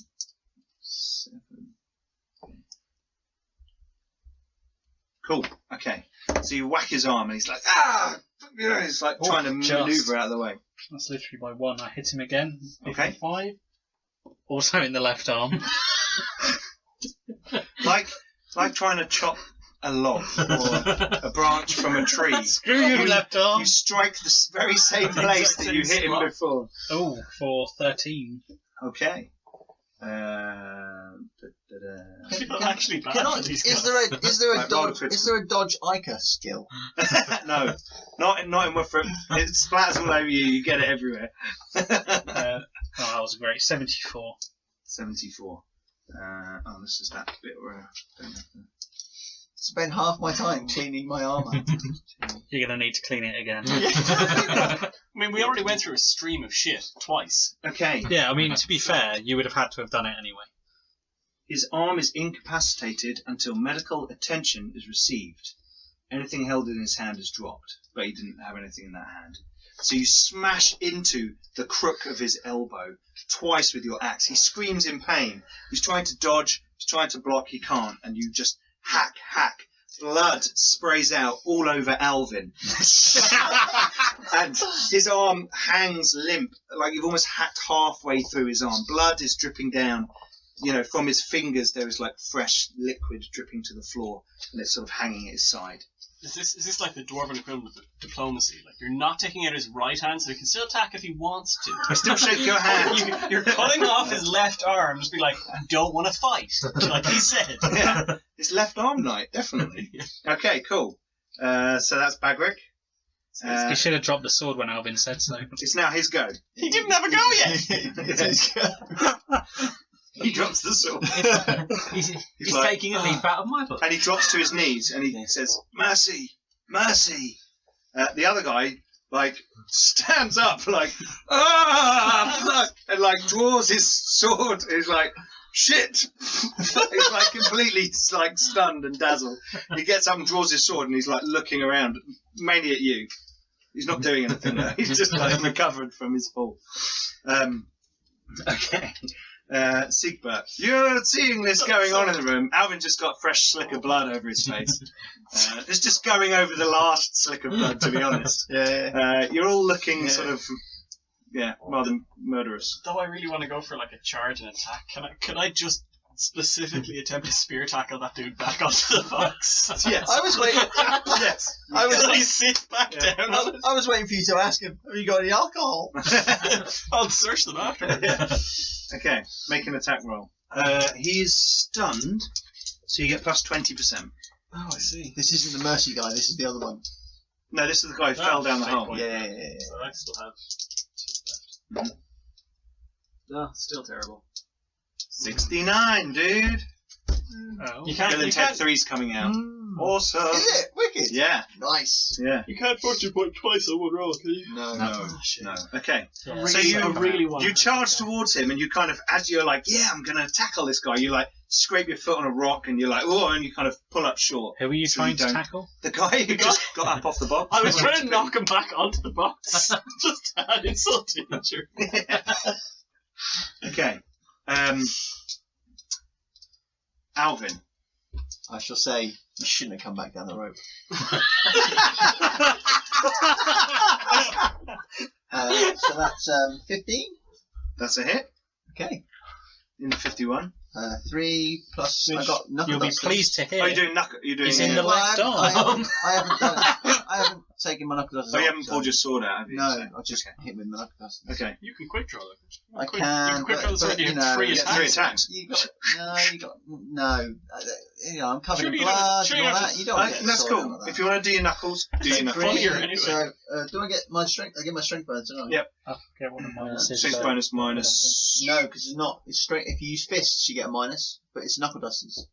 7. Cool. Okay, so you whack his arm, and he's like, ah! You know, he's like trying to maneuver out of the way. That's literally by 1. I hit him again. Okay. 5. Also in the left arm. Like trying to chop a log or a branch from a tree. Screw you, left arm. You strike the very same place that you hit him before. Oh, for 13. Okay. I feel actually bad for these guys. Is there a Right, dodge? Is there a dodge Ica skill? No, not in Wolfram. It splatters all over you. You get it everywhere. That was great. 74. 74. This is that bit where I don't have to... Spend half my time cleaning my armor. You're going to need to clean it again. I mean, we already went through a stream of shit twice. Okay. Yeah, I mean, to be fair, you would have had to have done it anyway. His arm is incapacitated until medical attention is received. Anything held in his hand is dropped, but he didn't have anything in that hand. So you smash into the crook of his elbow twice with your axe. He screams in pain. He's trying to dodge, he's trying to block, he can't, and you just hack. Blood sprays out all over Alvin. And his arm hangs limp, like you've almost hacked halfway through his arm. Blood is dripping down. You know, from his fingers there is like fresh liquid dripping to the floor, and it's sort of hanging at his side. Is this like the dwarven equivalent of diplomacy? Like, you're not taking out his right hand, so he can still attack if he wants to. I still shake your hand. You're cutting off his left arm, just be like, I don't want to fight, like he said. Yeah, his left arm knight, definitely. Okay, cool. So that's Bagric. He should have dropped the sword when Alvin said so. It's now his go. He didn't have a go yet! It's his go. He drops the sword. He's like, taking a leap out of my book. And he drops to his knees and he says, "Mercy, mercy." The other guy, like, stands up, like, fuck, and, like, draws his sword. He's like, shit. He's, like, completely, like, stunned and dazzled. He gets up and draws his sword and he's, like, looking around, mainly at you. He's not doing anything, though. He's just, like, recovered from his fall. Okay. Siegbert, you're seeing this going on in the room. Alvin just got fresh slick of blood over his face. It's just going over the last slick of blood, to be honest. You're all looking sort of, rather murderous. Though I really want to go for like a charge and attack, can I just specifically attempt to spear tackle that dude back onto the box? Yes. I was waiting. Yes. Can I sit back down on it? I was waiting for you to ask him, have you got any alcohol? I'll search them afterwards. Okay, make an attack roll. He is stunned, so you get plus 20%. Oh, I see. This isn't the mercy guy, this is the other one. No, this is the guy who fell down the hole. Yeah. So I still have 2 left. No, still terrible. 69, dude. Oh. You can't. Villain Tech 3's coming out. Awesome. Is it? wicked. Yeah. Nice. Yeah. You can't fortune point twice on one roll, can you? No. No. Okay. Yeah. So you want you charge towards him, and you kind of, as you're like, yeah, I'm going to tackle this guy. You like scrape your foot on a rock, and you're like, oh, and you kind of pull up short. Who are you So trying you to don't- tackle? The guy who just got up off the box. I was trying to knock him back onto the box. Just to add insult to injury. Okay. Alvin. I shall say you shouldn't have come back down the rope. So that's 15. That's a hit. Okay. In the 51. 3 plus. I got knuckle You'll be dusters. pleased to hear. Oh, you're doing knuckle. You're doing. He's in the Well, left arm. I haven't done it. I haven't taken my knuckle dusters. Oh, you off, haven't so- pulled your sword out, have you? No, So- I just hit with my knuckle dusters. Okay. You can quick draw though. I You can, quick draw but already you have know, 3 you attacks. 3 attacks. You got no. You know, I'm covered Sure, in you blood don't- and all sure, that. You don't get That's sword cool. out like that. If you want to do your knuckles, do your knuckles. Funnier anyway. So, do I get my strength? I get my strength bonus, don't I? Yep. I forget what the minus is. Strength so- bonus minus. No, because it's not. It's strength. If you use fists, you get a minus, but it's knuckle dusters.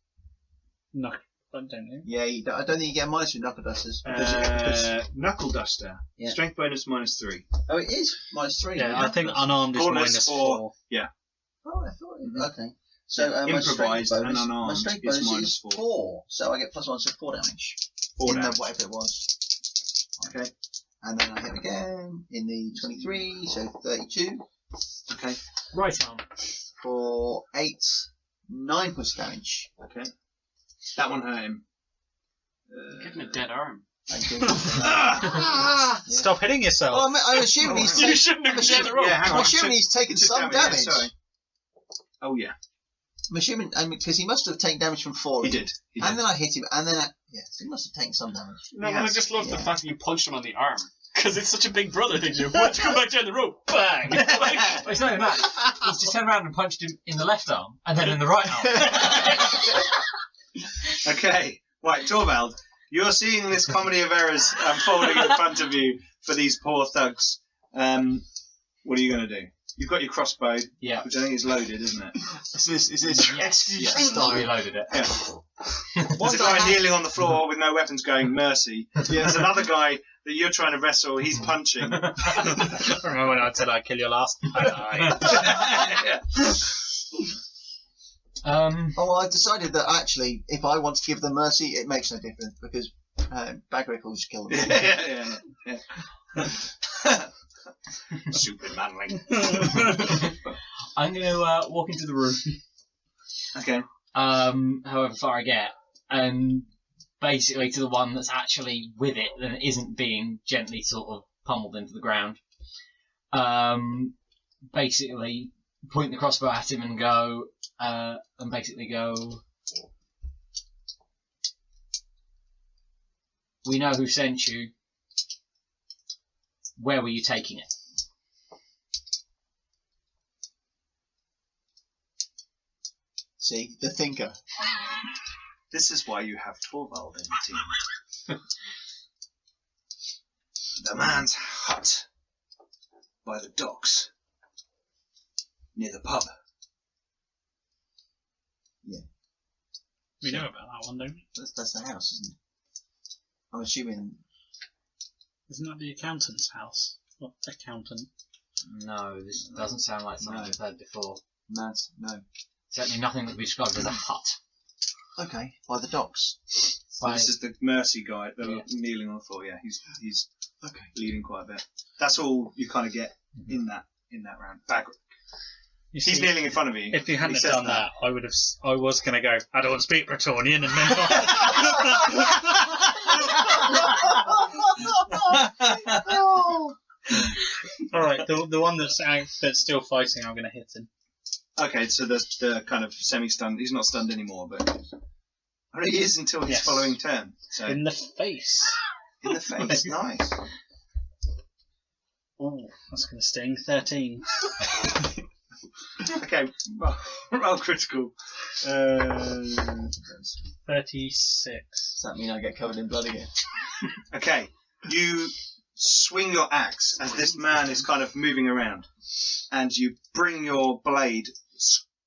No, I don't know. Yeah, I don't think you get a minus with knuckle dusters. Because Knuckle duster. Yeah. Strength bonus minus 3. oh, it is minus 3. Yeah, I think knuckle dusters. unarmed is Bonus minus for- 4. Oh, I thought. Okay. So my Improvised strength and bonus, unarmed my strength is bonus minus is 4. 4. So I get +1, so 4 damage. 4 in damage. the whatever it was. Okay. And then I hit again in the 23, so 32 Okay. Right arm. for 9 points damage. Okay. That one hurt him. Give him a dead arm. I give Stop hitting yourself. Oh, I'm assuming he's You taken. shouldn't have I'm dead assuming, arm. Yeah, hang on. I'm assuming he's taken Took some yeah, damage. sorry. Oh yeah, I'm assuming, because he must have taken damage from falling. he did. He And did. then I hit him, and then so he must have taken some damage. No, He but I has. just love the Yeah. fact that you punched him on the arm. Because it's such a big brother thing to do. Once you come back down the rope, bang! Like, Well, it's not even that. He's just turned around and punched him in the left arm, and then in the right arm. Okay, right, Torvald, you're seeing this comedy of errors unfolding in front of you for these poor thugs. What are you going to do? You've got your crossbow, Yeah. which I think is loaded, isn't it? Is this Yes, I reloaded it. Yeah. There's a guy kneeling on the floor with no weapons going, mercy. There's another guy that you're trying to wrestle, he's punching. Remember when I said I'd kill you last? Yeah. Oh, I've decided that actually, if I want to give them mercy, it makes no difference, because Bagrick will just kill them. Yeah. Stupid manling. I'm going to walk into the room, Okay. however far I get, and basically to the one that's actually with it and isn't being gently sort of pummeled into the ground. Basically point the crossbow at him and go, we know who sent you. Where were you taking it? See, the thinker. This is why you have Torvald in the team. The man's hut by the docks near the pub. We know about that one, don't we? That's the house, isn't it? I'm assuming. Isn't that the accountant's house? What accountant? No, this doesn't sound like something I've heard before. No. Certainly nothing that would be described as a hut. Okay, by the docks. So this is the mercy guy that Yeah. kneeling on the floor. Yeah, he's Okay. bleeding quite a bit. That's all you kind of get in that round. You He's see, kneeling in front of you. if you hadn't He have says done that, I would have. I was going to go. I don't speak Bretonian, and then. All right, the one that's still fighting, I'm going to hit him. Okay, so the kind of semi-stunned. He's not stunned anymore, but he is until his Yes. following turn. So In the face. in the face, nice. Ooh, that's going to sting. 13. Okay, roll critical. 36. Does that mean I get covered in blood again? Okay, you swing your axe as this man is kind of moving around, and you bring your blade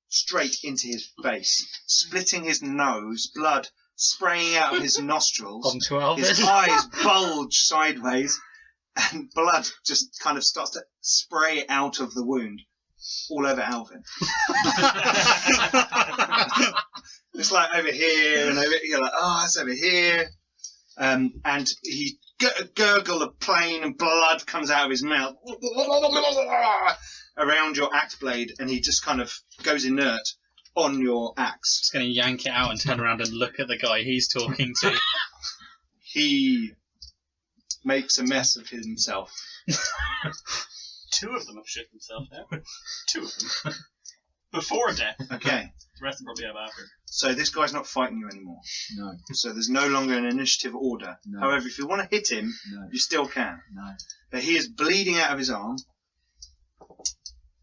straight into his face, splitting his nose, blood spraying out of his nostrils. onto Alvin. His eyes bulge sideways, and blood just kind of starts to spray out of the wound all over Alvin. It's like over here and over. You're like, oh, it's over here. And he gurgle of plain and blood comes out of his mouth around your axe blade, and he just kind of goes inert on your axe. Just going to yank it out and turn around and look at the guy he's talking to. He makes a mess of himself. 2 of them have shit themselves now. 2 of them. Before death. Okay. The rest will probably have after. So this guy's not fighting you anymore. No. So there's no longer an initiative order. No. However, if you want to hit him, No. you still can. No. But he is bleeding out of his arm.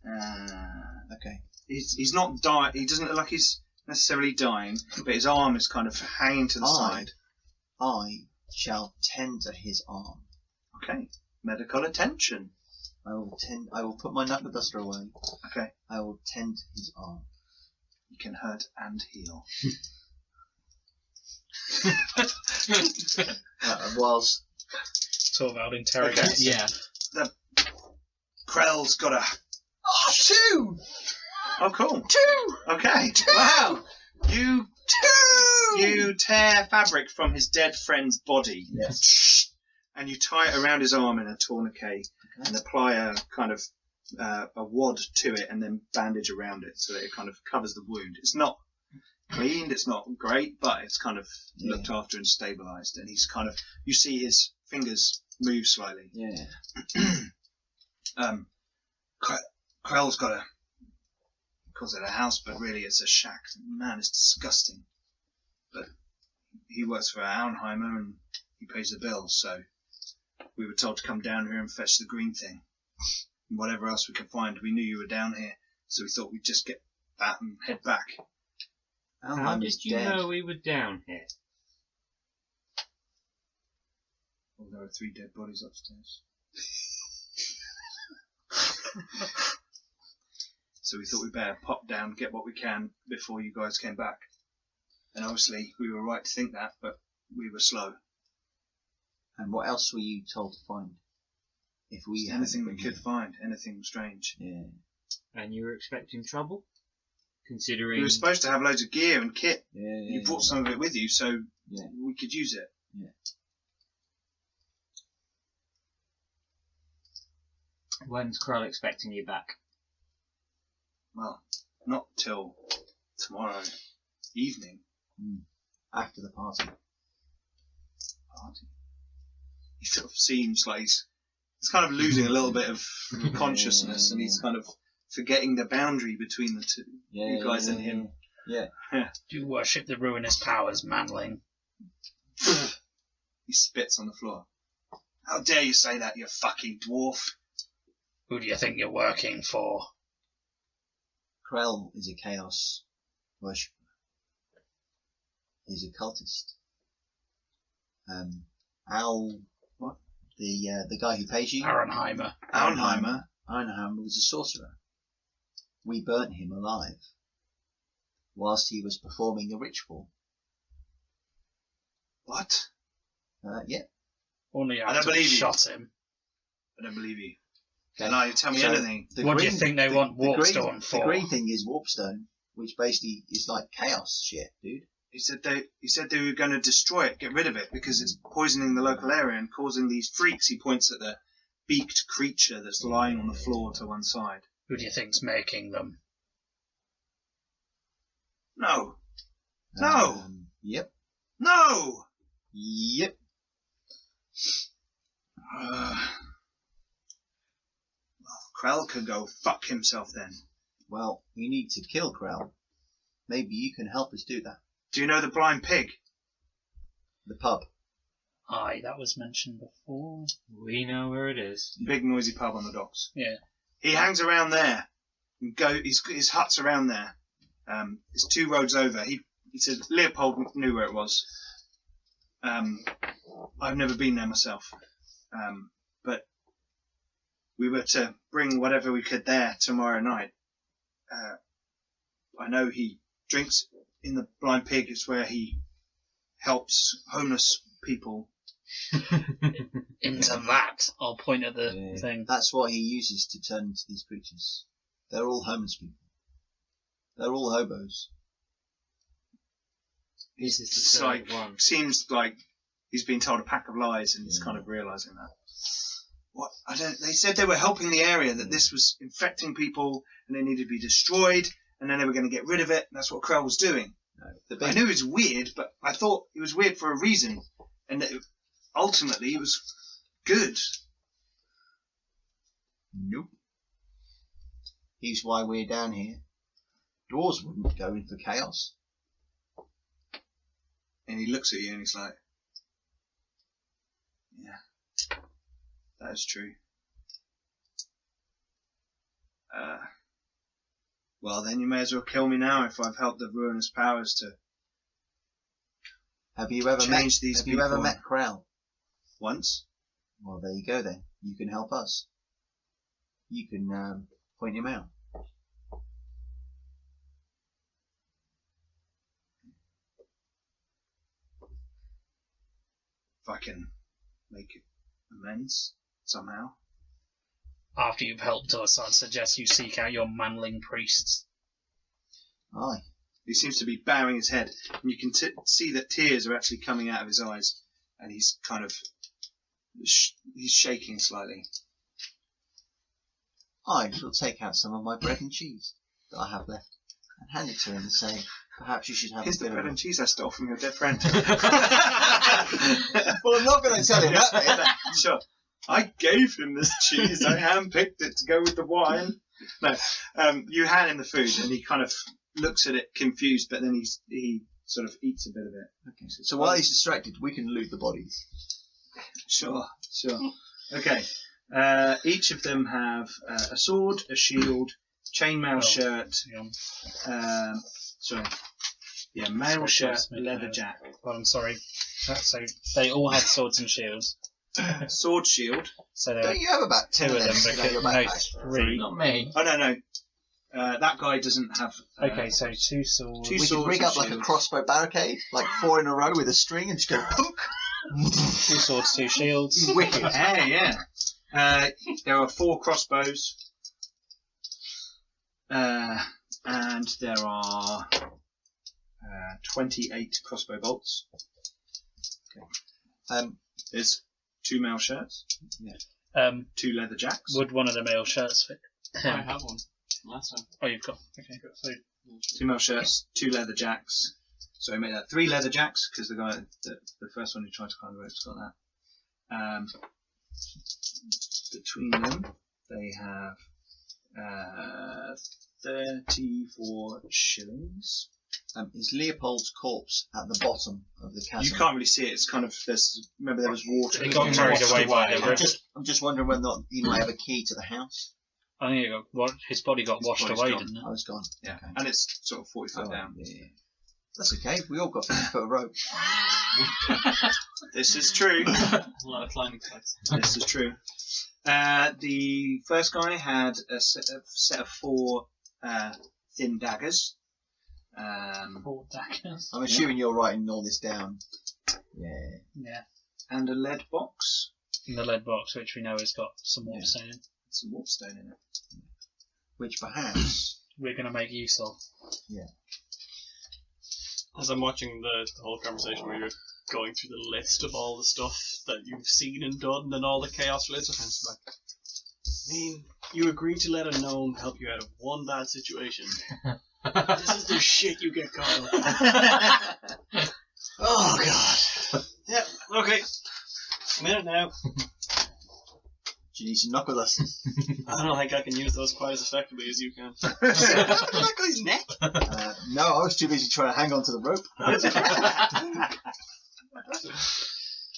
Okay. He's not dying. He doesn't look like he's necessarily dying, but his arm is kind of hanging to the side. I shall tend to his arm. Okay. Medical attention. I will put my knuckle duster away. Okay. I will tend to his arm. You can hurt and heal. Whilst Torvald interrogates. Okay. Yeah. Krell's got a... Oh, 2! Oh, cool. 2! Okay. 2! Wow. You 2! You tear fabric from his dead friend's body. Yes. And you tie it around his arm in a tourniquet and apply a kind of a wad to it and then bandage around it so that it kind of covers the wound. It's not cleaned, it's not great, but it's kind of looked after and stabilised. And he's kind of, you see his fingers move slightly. Yeah. Krell's got he calls it a house, but really it's a shack. Man, it's disgusting. But he works for Auenheimer and he pays the bills, so we were told to come down here and fetch the green thing. And whatever else we could find. We knew you were down here, so we thought we'd just get that and head back. How did you know we were down here? Well, there are 3 dead bodies upstairs. So we thought we'd better pop down, get what we can before you guys came back. And obviously we were right to think that, but we were slow. And what else were you told to find? If we Anything we could find, anything strange. Yeah. And you were expecting trouble? Considering... We were supposed to have loads of gear and kit. Yeah. You brought some of it with you, so Yeah. we could use it. Yeah. When's Krell expecting you back? Well, not till tomorrow evening. After the party. Party. He sort of seems like he's kind of losing a little bit of consciousness, and he's kind of forgetting the boundary between the two, you guys and him. Yeah. Do you worship the ruinous powers, manling? He spits on the floor. How dare you say that, you fucking dwarf? Who do you think you're working for? Krell is a chaos worshipper. He's a cultist. What? The guy who pays you? Auenheimer. Auenheimer was a sorcerer. We burnt him alive whilst he was performing a ritual. What? Yeah. Only I don't after we believe you. shot him. I don't believe you. Okay. No, tell me anything. What do you think they want warpstone for? The green thing is warpstone, which basically is like chaos shit, dude. He said they were going to destroy it, get rid of it, because it's poisoning the local area and causing these freaks. He points at the beaked creature that's lying on the floor to one side. Who do you think's making them? No. No. Yep. No. Yep. Well, Krell can go fuck himself then. Well, we need to kill Krell. Maybe you can help us do that. Do you know the Blind Pig? The pub. Aye, that was mentioned before. We know where it is. Big noisy pub on the docks. Yeah. He hangs around there. His hut's around there. It's 2 roads over. He said Leopold knew where it was. I've never been there myself. But we were to bring whatever we could there tomorrow night. I know he drinks in the Blind Pig. It's where he helps homeless people. Into that. I'll point at the thing. That's what he uses to turn into these creatures. They're all homeless people. They're all hobos. This is the It's third like, one. seems like he's been told a pack of lies and he's kind of realising that. What? They said they were helping the area, that this was infecting people and they needed to be destroyed, and then they were going to get rid of it. And that's what Krell was doing. I knew it was weird, but I thought it was weird for a reason, and that ultimately it was good. Nope. Here's why we're down here. Dwarves wouldn't go in for chaos. And he looks at you and he's like, yeah, that is true. Well, then you may as well kill me now if I've helped the ruinous powers to Have you ever change these Have people. you ever met Krell? Once. Well, there you go then. You can help us. You can point him out. If I can make amends somehow. After you've helped us, I'd suggest you seek out your manling priests. Aye. He seems to be bowing his head, and you can see that tears are actually coming out of his eyes, and he's kind of he's shaking slightly. I shall take out some of my bread and cheese that I have left and hand it to him and say, perhaps you should have Here's a the bit bread of and cheese I stole from your dead friend. Well, I'm not going to tell him that bit. Sure. I gave him this cheese. I handpicked it to go with the wine. No, you hand him the food, and he kind of looks at it confused, but then he sort of eats a bit of it. Okay. So while he's distracted, we can loot the bodies. Sure. Okay. Each of them have a sword, a shield, chainmail shirt. Mail shirt, leather jacket. Oh, I'm sorry. So they all had swords and shields. Sword, shield. So there Don't you have about 10 two of of them them. sitting on your Because, backpack? no, three. Not me. Oh no. That guy doesn't have. Okay, so two swords. Two We can swords rig and up like a shields. crossbow barricade, like 4 in a row with a string, and just go punk. Two swords, two shields. Wicked. Hey, yeah. There are 4 crossbows. And there are 28 crossbow bolts. Okay. There's 2 mail shirts, 2 leather jacks. Would one of the male shirts fit? I have one last time. Oh, you've got. Okay. So 2 mail shirts, 2 leather jacks. So we make that 3 leather jacks because the guy, the first one who tried to climb the ropes got that. Between them, they have 34 shillings. Is Leopold's corpse at the bottom of the chasm? You can't really see it. It's kind of remember there was water. It got carried away by the river. I'm just wondering whether or not he might have a key to the house. I think his body got His washed body's away, gone. didn't it? Oh, it's gone. Yeah, Okay. and it's sort of 40 foot down. Yeah. That's okay. We all got 50 foot of rope. This is true. A lot of climbing sites. This is true. The first guy had a set of 4 thin daggers. 4 daggers. I'm assuming you're writing all this down. Yeah. Yeah. And a lead box. In the lead box, which we know has got some warpstone in. Some warpstone in it. Which perhaps. We're going to make use of. Yeah. As I'm watching the whole conversation where you're going through the list of all the stuff that you've seen and done and all the chaos related events, like, I mean, you agreed to let a gnome help you out of one bad situation. This is the shit you get caught up. Oh god. Yeah, okay. I'm in it now. Do you need some knuckle dust? I don't think I can use those quite as effectively as you can. Look at his neck. No, I was too busy trying to hang on to the rope.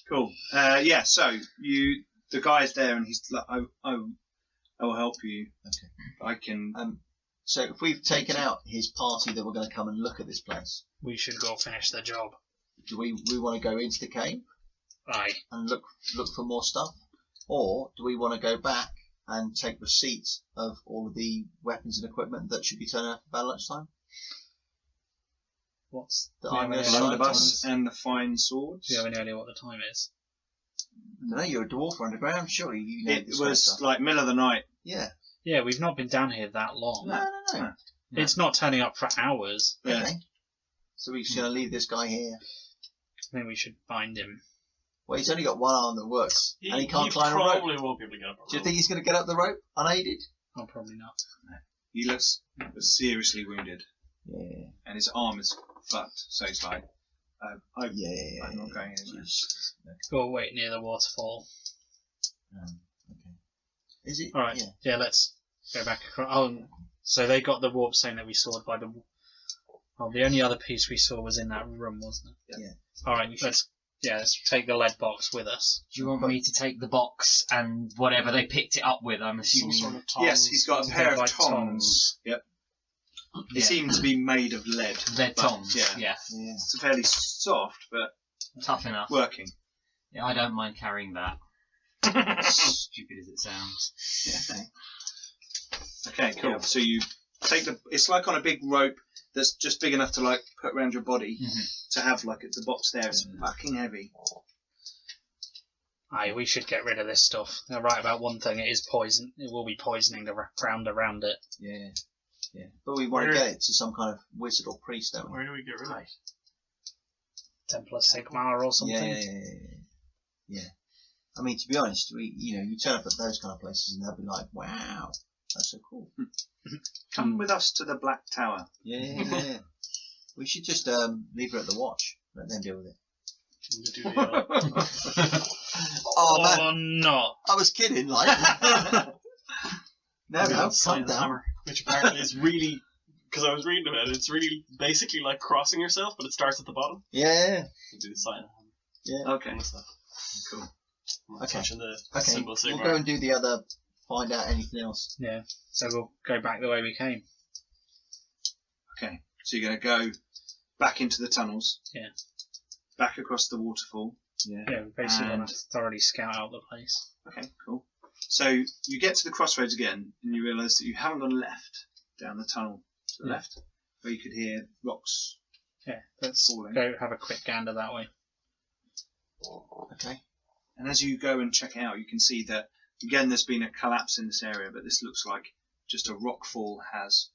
Cool. So the guy's there and he's like, I will help you. Okay. I can. So if we've taken out his party that we're going to come and look at this place, We should go finish the job. do we want to go into the cave Aye. and look for more stuff? Or do we want to go back and take receipts of all of the weapons and equipment that should be turning up for battle lunchtime? what's The do you have any Blunderbuss idea- and the fine swords. Do you have any idea what the time is? I don't know, you're a dwarf underground, surely you know It this sort of was stuff. like middle of the night. Yeah. Yeah, we've not been down here that long. No. It's not turning up for hours. Yeah. Okay. So we're just going to leave this guy here. I think we should find him. Well, he's only got one arm that works, and he can't climb a probably rope. won't be able to get up a Do you rope. think he's going to get up the rope unaided? Oh, probably not. He looks seriously wounded, Yeah. and his arm is fucked. So he's like, I'm not going anywhere. Go wait near the waterfall. Okay. Is it? All right. Yeah, let's go back across. Oh, so they got the warpstone that we saw by the. Oh, the only other piece we saw was in that room, wasn't it? Yeah. All right. Let's take the lead box with us. Do you want me to take the box and whatever they picked it up with? I'm Some assuming. sort of tongs. Yes, he's got a pair of Like tongs. Yep. They Yeah. seem to be made of lead. Lead but, tongs. Yeah. Yeah. Yeah. It's fairly soft, but Tough enough. working. Yeah, I don't mind carrying that. Stupid as it sounds. Yeah. Okay, cool. Yeah. So you take it's like on a big rope that's just big enough to like put around your body to have like the box there. It's fucking heavy. Aye, we should get rid of this stuff. They're right about one thing. It is poison. It will be poisoning the ground around it. Yeah. Yeah. But we want to Where- get it to some kind of wizard or priest, don't we? Where do we get rid of it? Templar Sigmar or something. Yeah. I mean, to be honest, you turn up at those kind of places and they'll be like, wow, that's so cool. Come with us to the Black Tower. Yeah. We should just leave her at the watch. Let them deal with it. I'm gonna do the, Oh, man. Oh no! I was kidding, like. No, calm Silent down. hammer, which apparently is really, because I was reading about it, it's really basically like crossing yourself, but it starts at the bottom. Yeah. You do the silent hammer. Yeah. Okay. Kind of stuff. Cool. I'm not Okay. touching the Okay. symbol We'll Sigmar. go and do the other, find out anything else. Yeah. So we'll go back the way we came. Okay. So you're going to go back into the tunnels. Yeah. Back across the waterfall. Yeah. Yeah, we basically And- want to thoroughly scout out the place. Okay, cool. So you get to the crossroads again, and you realise that you haven't gone left down the tunnel to the left, where you could hear rocks Yeah, let's falling. go have a quick gander that way. Okay. And as you go and check it out, you can see that again there's been a collapse in this area, but this looks like just a rockfall has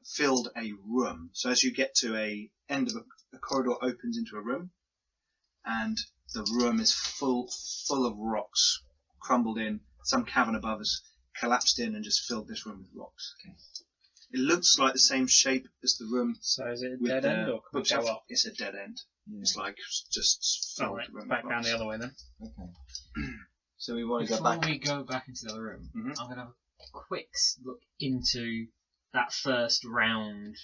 filled a room. So as you get to a end of a corridor opens into a room, and the room is full of rocks crumbled in. Some cavern above has collapsed in and just filled this room with rocks. Okay. It looks like the same shape as the room So is it a with dead the end or can we bookshelf. go up? It's a dead end. Yeah. It's like just filled Alright, the room back with down rocks. the other way then. Okay. So we want to go Before back. we go back into the other room, Mhm. I'm going to have a quick look into that first round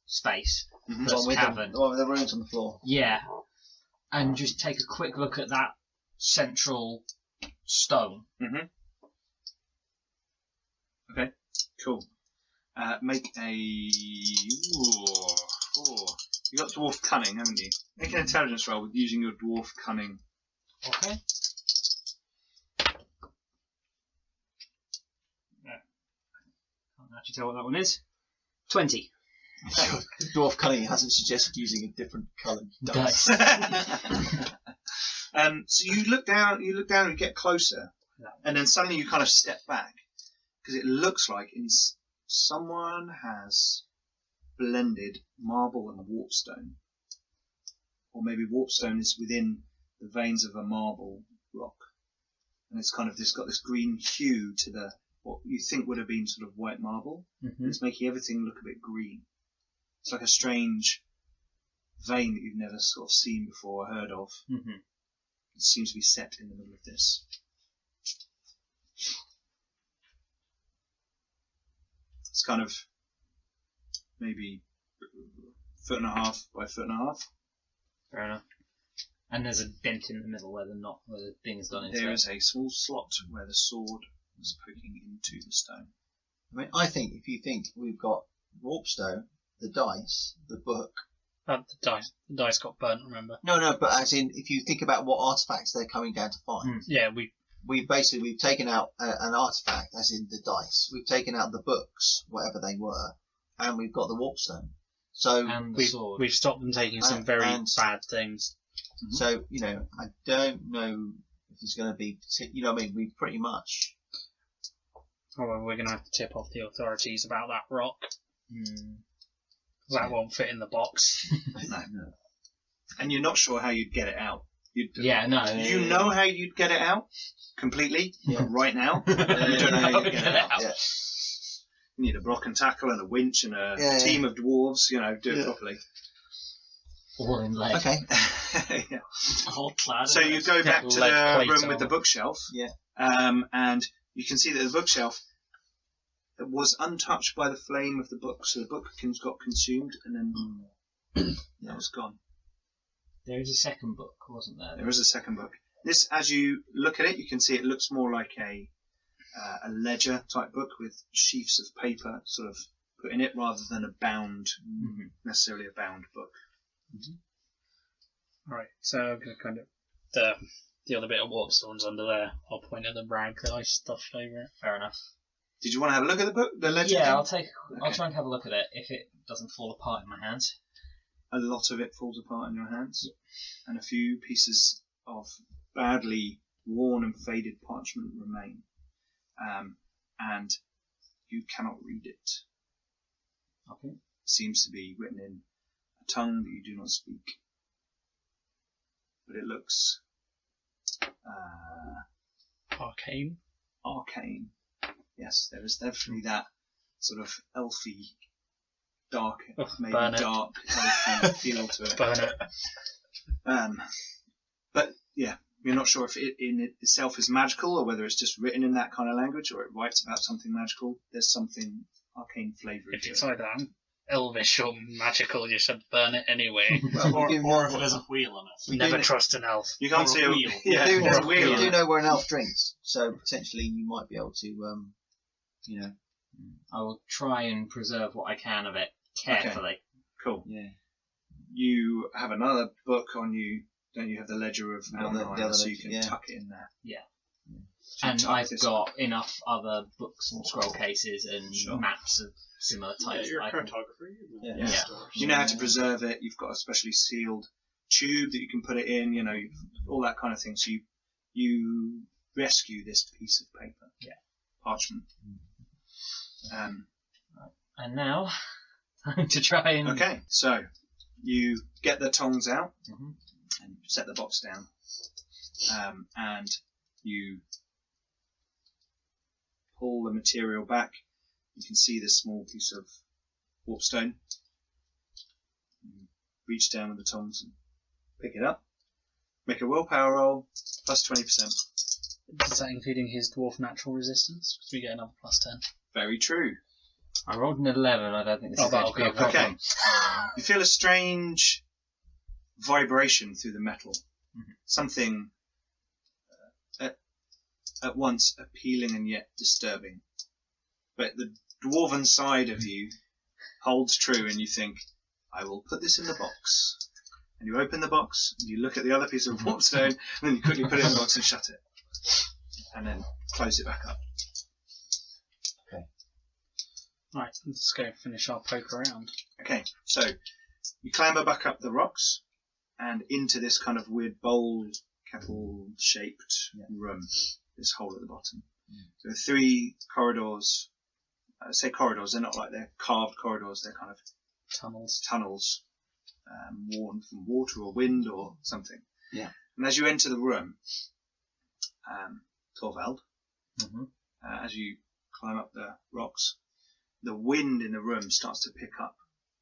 space. Mhm. The one, with cavern. the one with the runes on the floor. Yeah. And just take a quick look at that central stone. Mm-hmm. Okay, cool. Make a. You got dwarf cunning, haven't you? Make an intelligence roll with using your dwarf cunning. Okay. Can't actually tell what that one is. 20. Dwarf Cunning hasn't suggested using a different coloured dice. So you look down, and get closer, and then suddenly you kind of step back because it looks like someone has blended marble and warpstone, or maybe warpstone is within the veins of a marble rock, and it's kind of got this green hue to the what you think would have been sort of white marble. Mm-hmm. It's making everything look a bit green. It's like a strange vein that you've never sort of seen before or heard of. Mm-hmm. It seems to be set in the middle of this. It's kind of maybe 1.5 feet by 1.5 feet. Fair enough. And there's a dent in the middle where the thing's gone into There it. is a small slot where the sword was poking into the stone. I mean, I think if you think we've got warpstone, the dice, the book. The dice got burnt, remember? No, but as in, if you think about what artifacts they're coming down to find, Yeah, we've taken out an artifact, as in the dice. We've taken out the books, whatever they were, and we've got the warpstone. So And the sword. We've stopped them taking some very bad things. So, I don't know if it's going to be, we pretty much... However, we're going to have to tip off the authorities about that rock. That won't fit in the box. No. And you're not sure how you'd get it out. No. You know how you'd get it out completely right now. You don't know how you'd get it out. Yeah. You need a block and tackle and a winch and a team of dwarves. Do it properly. All in lead. Okay. All clad. So you go back to the room with the bookshelf. Yeah. And you can see that the bookshelf was untouched by the flame of the book. So the book got consumed and then that was gone. There is a second book, wasn't there? There is a second book. This, as you look at it, you can see it looks more like a ledger type book with sheafs of paper sort of put in it rather than necessarily a bound book. Right, so I'm going to kind of the other bit of warpstone's under there. I'll point at the rag that I stuffed over it. Fair enough. Did you want to have a look at the book, the ledger? Yeah, I'll try and have a look at it if it doesn't fall apart in my hands. A lot of it falls apart in your hands, and a few pieces of badly worn and faded parchment remain, and you cannot read it. Okay. It seems to be written in a tongue that you do not speak, but it looks arcane. Arcane. Yes, there is definitely that sort of elfy, dark, maybe dark, elfy feel to it. Burn it. But yeah, you're not sure if it in itself is magical or whether it's just written in that kind of language or it writes about something magical. There's something arcane flavour to it. If it's either elvish or magical, you should burn it anyway. or if there's a wheel on it. Never trust an elf. You can't see a wheel. Yeah, there's a wheel. You do know where an elf drinks, so potentially you might be able to, I will try and preserve what I can of it carefully. Okay. Cool. Yeah. You have another book on you, don't you? Have the Ledger of Alnheim, so you can tuck it in there. Yeah. And I've got enough other books and scroll cases and maps of similar types. You're a cartographer. You know how to preserve it. You've got a specially sealed tube that you can put it in. All that kind of thing. So you rescue this piece of paper. Yeah. Parchment. And now, time to try and... Okay, so you get the tongs out and set the box down. And you pull the material back. You can see this small piece of warpstone. You reach down with the tongs and pick it up. Make a willpower roll, plus 20%. Is that including his dwarf natural resistance? Because we get another plus 10. Very true. I rolled an 11. I don't think this is going to be a problem. Okay. You feel a strange vibration through the metal. Something at once appealing and yet disturbing. But the dwarven side of you holds true and you think, I will put this in the box. And you open the box and you look at the other piece of warpstone and then you quickly put it in the box and shut it. And then close it back up. Right, let's go finish our poke around. Okay, so you clamber back up the rocks and into this kind of weird bowl, kettle-shaped room. This hole at the bottom. So there are 3 corridors. I say corridors, they're not like they're carved corridors, they're kind of tunnels worn from water or wind or something. Yeah. And as you enter the room, Torvald, as you climb up the rocks, the wind in the room starts to pick up,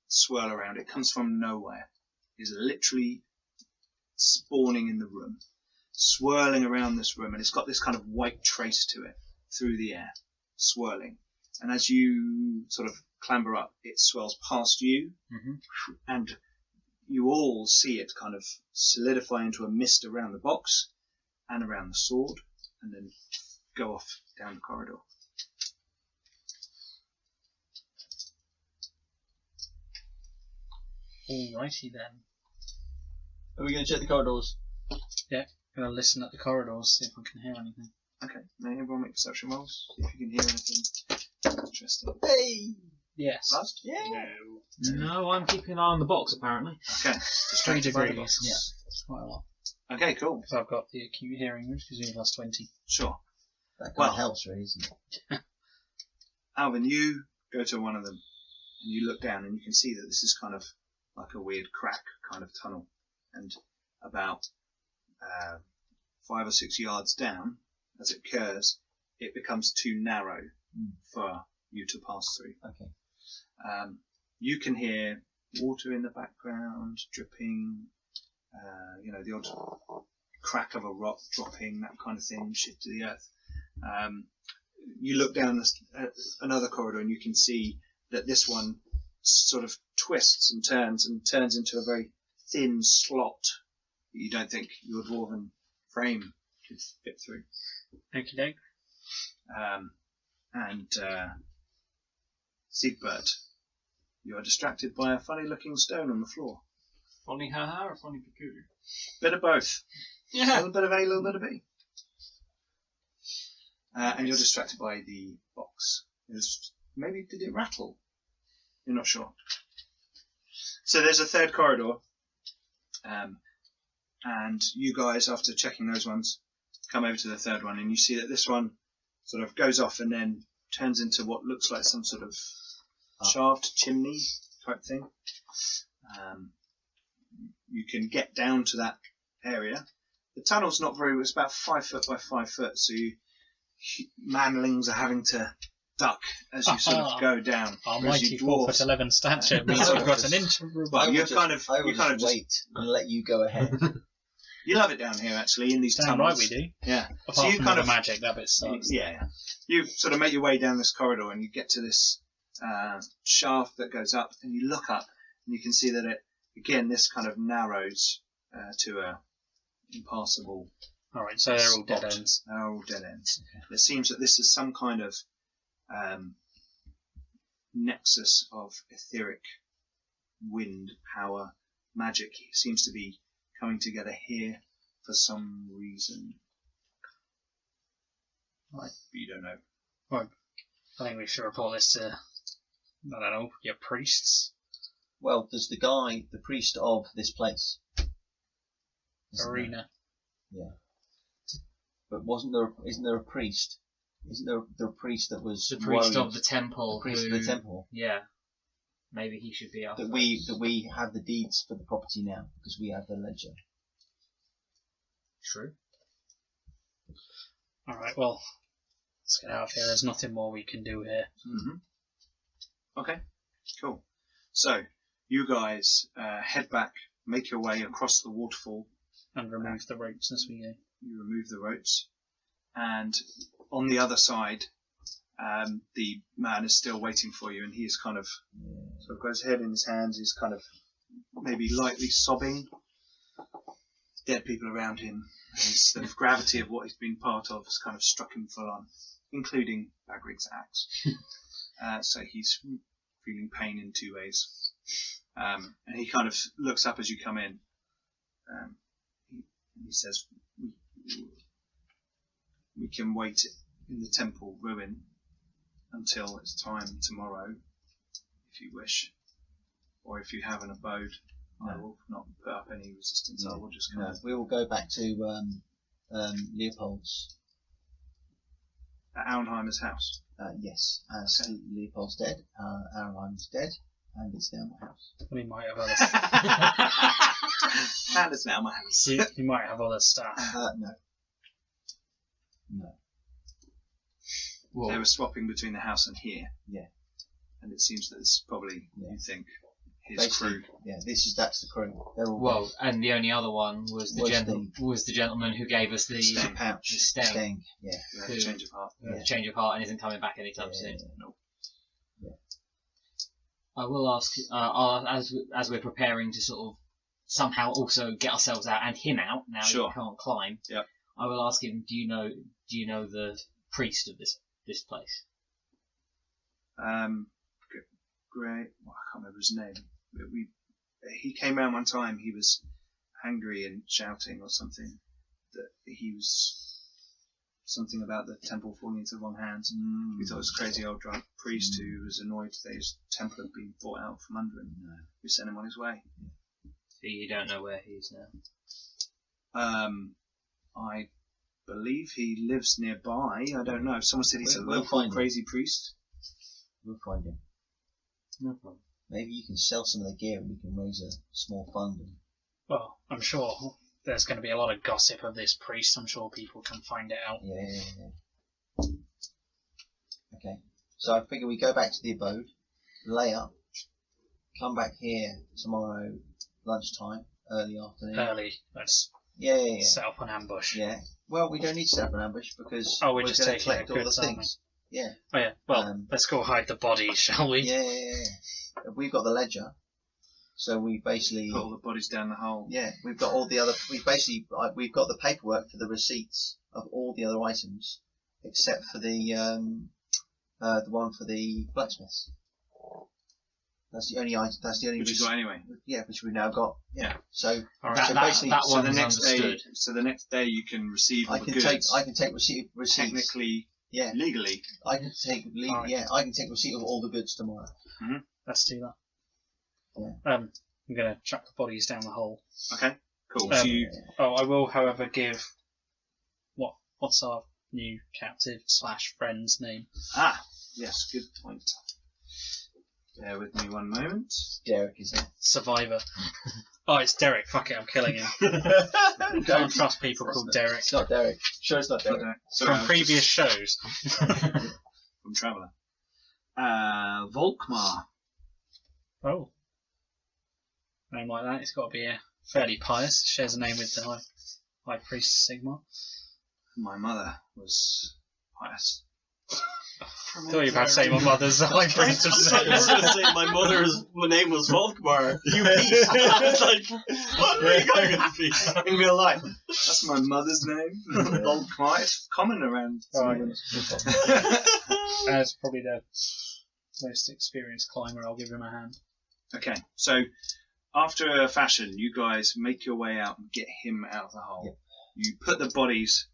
swirl around. It comes from nowhere. It's literally spawning in the room, swirling around this room, and it's got this kind of white trace to it through the air, swirling. And as you sort of clamber up, it swirls past you, and you all see it kind of solidify into a mist around the box and around the sword, and then go off down the corridor. Alrighty then. Are we going to check the corridors? Yeah, I'm going to listen at the corridors, see if I can hear anything. Okay, may everyone make perception rolls? See if you can hear anything interesting. Hey! Yes. Blast? Yeah. No, I'm keeping an eye on the box, apparently. Okay. 3 Distracted by the degrees. box. Yeah. It's quite a lot. Okay, cool. Because I've got the acute hearing, which gives me plus 20. Sure. That kind Well- of helps, really, isn't it? Alvin, you go to one of them and you look down and you can see that this is kind of like a weird crack kind of tunnel. And about 5 or 6 yards down, as it curves, it becomes too narrow for you to pass through. Okay. You can hear water in the background, dripping, the odd crack of a rock dropping, that kind of thing, shit to the earth. You look down another corridor and you can see that this one sort of twists and turns into a very thin slot that you don't think your dwarven frame could fit through. Okie doke. Siegbert, you are distracted by a funny-looking stone on the floor. Funny haha or funny peculiar? Bit of both. A Yeah. little bit of A, a little bit of B. And you're distracted by the box. Maybe did it rattle? You're not sure. So there's a third corridor. And you guys, after checking those ones, come over to the third one and you see that this one sort of goes off and then turns into what looks like some sort of shaft chimney type thing. You can get down to that area. The tunnel's not very, it's about 5 foot by 5 foot, so manlings are having to duck as you sort of go down. Our whereas mighty you dwarves- 4'11" stature means I we've got would an inch of room. Well, I you will kind of just wait and let you go ahead. you love it down here actually in these Damn tunnels. right we do. Yeah. Apart So you from kind the of magic, that bit sucks. Yeah. You sort of make your way down this corridor and you get to this shaft that goes up and you look up and you can see that this kind of narrows to a impassable Alright, so they're all dead spot. ends. They're all dead ends. It seems that this is some kind of nexus of etheric wind, power, magic. It seems to be coming together here for some reason. Right. But you don't know. I think we should report this to, I don't know, your priests. Well, there's the priest of this place. Isn't there? Verena. Yeah. But isn't there a priest? Isn't there a priest that was The priest worried- of the temple. the priest who, of the temple? Yeah. Maybe he should be our That first. we have the deeds for the property now because we have the ledger. True. Alright, well, let's get out of here. There's nothing more we can do here. Mm-hmm. Okay, cool. So, you guys head back, make your way across the waterfall. And remove the ropes as we go. You remove the ropes. And on the other side, the man is still waiting for you, and he is kind of, sort of got his head in his hands, he's kind of maybe lightly sobbing. Dead people around him. And the gravity of what he's been part of has kind of struck him full on, including Bagrig's axe. So he's feeling pain in 2 ways. And he kind of looks up as you come in. He says, we can wait in the temple ruin until it's time tomorrow, if you wish. Or if you have an abode, I will not put up any resistance. I will just come. We will go back to Leopold's. At Auenheimer's house. Yes, as Leopold's dead, Auenheimer's dead, and it's now my house. We might have other And it's now my house. you might have other staff. No. They were swapping between the house and here. Yeah. And it seems that it's probably, you think, his Basically, crew. Yeah, that's the crew. They're all Well, and the only other one was the gentleman who gave us the Sting. pouch. the sting. Sting. Yeah. Who had a change of heart. The change of heart and isn't coming back anytime soon. Nope. I will ask, as we're preparing to sort of somehow also get ourselves out and him out now Sure. he can't climb. Yep. I will ask him, do you know the priest of this place? Great. Well, I can't remember his name. But he came round one time. He was angry and shouting or something. That he was something about the temple falling into the wrong hands. We thought it was a crazy old drunk priest who was annoyed that his temple had been bought out from under him. We sent him on his way. So you don't know where he is now? I believe he lives nearby. I don't know. Someone said he's a We'll local find him. crazy priest. We'll find him. No problem. Maybe you can sell some of the gear and we can raise a small fund. Well, I'm sure there's going to be a lot of gossip of this priest. I'm sure people can find it out. Yeah. Okay. So I figure we go back to the abode, lay up, come back here tomorrow lunchtime, early afternoon. Early. Let's Yeah. set up an ambush. Yeah. Well, we don't need to set up an ambush because Oh, we're we're just going to taking collect our all the goods, aren't we? things. Yeah. Oh yeah. Well, let's go hide the bodies, shall we? Yeah. We've got the ledger, so we basically Put all the bodies down the hole. yeah, we've got all the other. We've got the paperwork for the receipts of all the other items, except for the one for the blacksmiths. That's the only item. That's the only Which you got anyway. yeah, which we've now got. Yeah. So All right. so That basically, one So the was next day, understood. you can receive all I the can goods. take receipts. Technically, Yeah, legally. I can take All right. yeah, I can take receipt of all the goods tomorrow. Let's do that. Yeah. I'm going to chuck the bodies down the hole. Okay. Cool. Um, So you, I will, however, give what's our new captive / friend's name? yes, good point. Bear with me one moment. Derek is it? Survivor. Oh, it's Derek. Fuck it, I'm killing him. Can't trust people called Derek. It's not Derek. Sure, it's not Derek. Sorry, From previous shows. from Traveller. Volkmar. Oh. Name like that, it's got to be fairly pious. Shares a name with the High Priest Sigmar. My mother was pious. I thought you were about to say my mother's the High Priest of I was going to say my name was Volkmar. You beast. I was like, what are you going with me? In real life. That's my mother's name. Volkmar. It's common around. As probably the most experienced climber, I'll give him a hand. Okay, so after a fashion, you guys make your way out and get him out of the hole. Yep. You put the bodies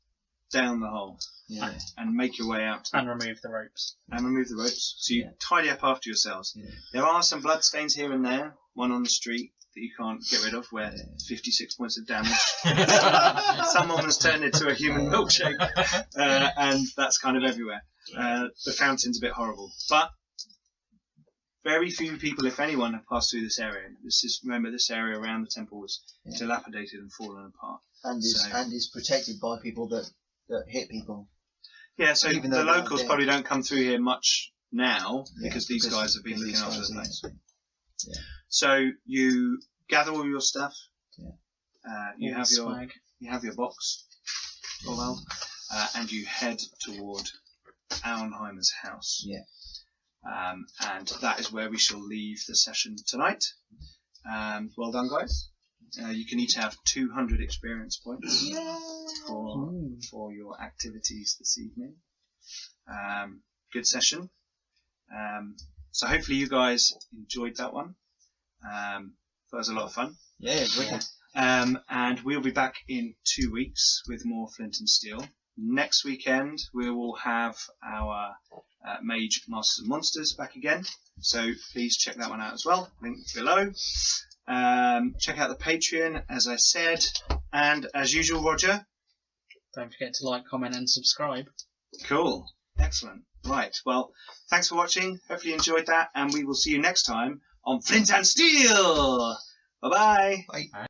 down the hole Yeah. and make your way out And remove the ropes. and remove the ropes. So you tidy up after yourselves. Yeah. There are some blood stains here and there, one on the street that you can't get rid of, where 56 points of damage. Someone has turned into a human milkshake, and that's kind of everywhere. The fountain's a bit horrible, but very few people, if anyone, have passed through this area. Remember, this area around the temple was dilapidated and fallen apart. And is protected by people that hit people. Yeah, so Even the though they're locals dead. probably don't come through here much now because these because- guys have been because looking these after guys, the place. Yeah. So you gather all your stuff. Yeah. You All have the your swag. box, Orwell, and you head toward Auenheimer's house. Yeah. And that is where we shall leave the session tonight. Well done, guys. You can each have 200 experience points for your activities this evening. Good session. So hopefully you guys enjoyed that one. That was a lot of fun. Yeah, it's wicked. And we'll be back in 2 weeks with more Flint and Steel. Next weekend we will have our Mage Masters and Monsters back again. So please check that one out as well. Link below. Check out the Patreon, as I said. And as usual, Roger. Don't forget to like, comment, and subscribe. Cool. Excellent. Right. Well, thanks for watching. Hopefully you enjoyed that. And we will see you next time on Flint and Steel. Bye-bye. Bye.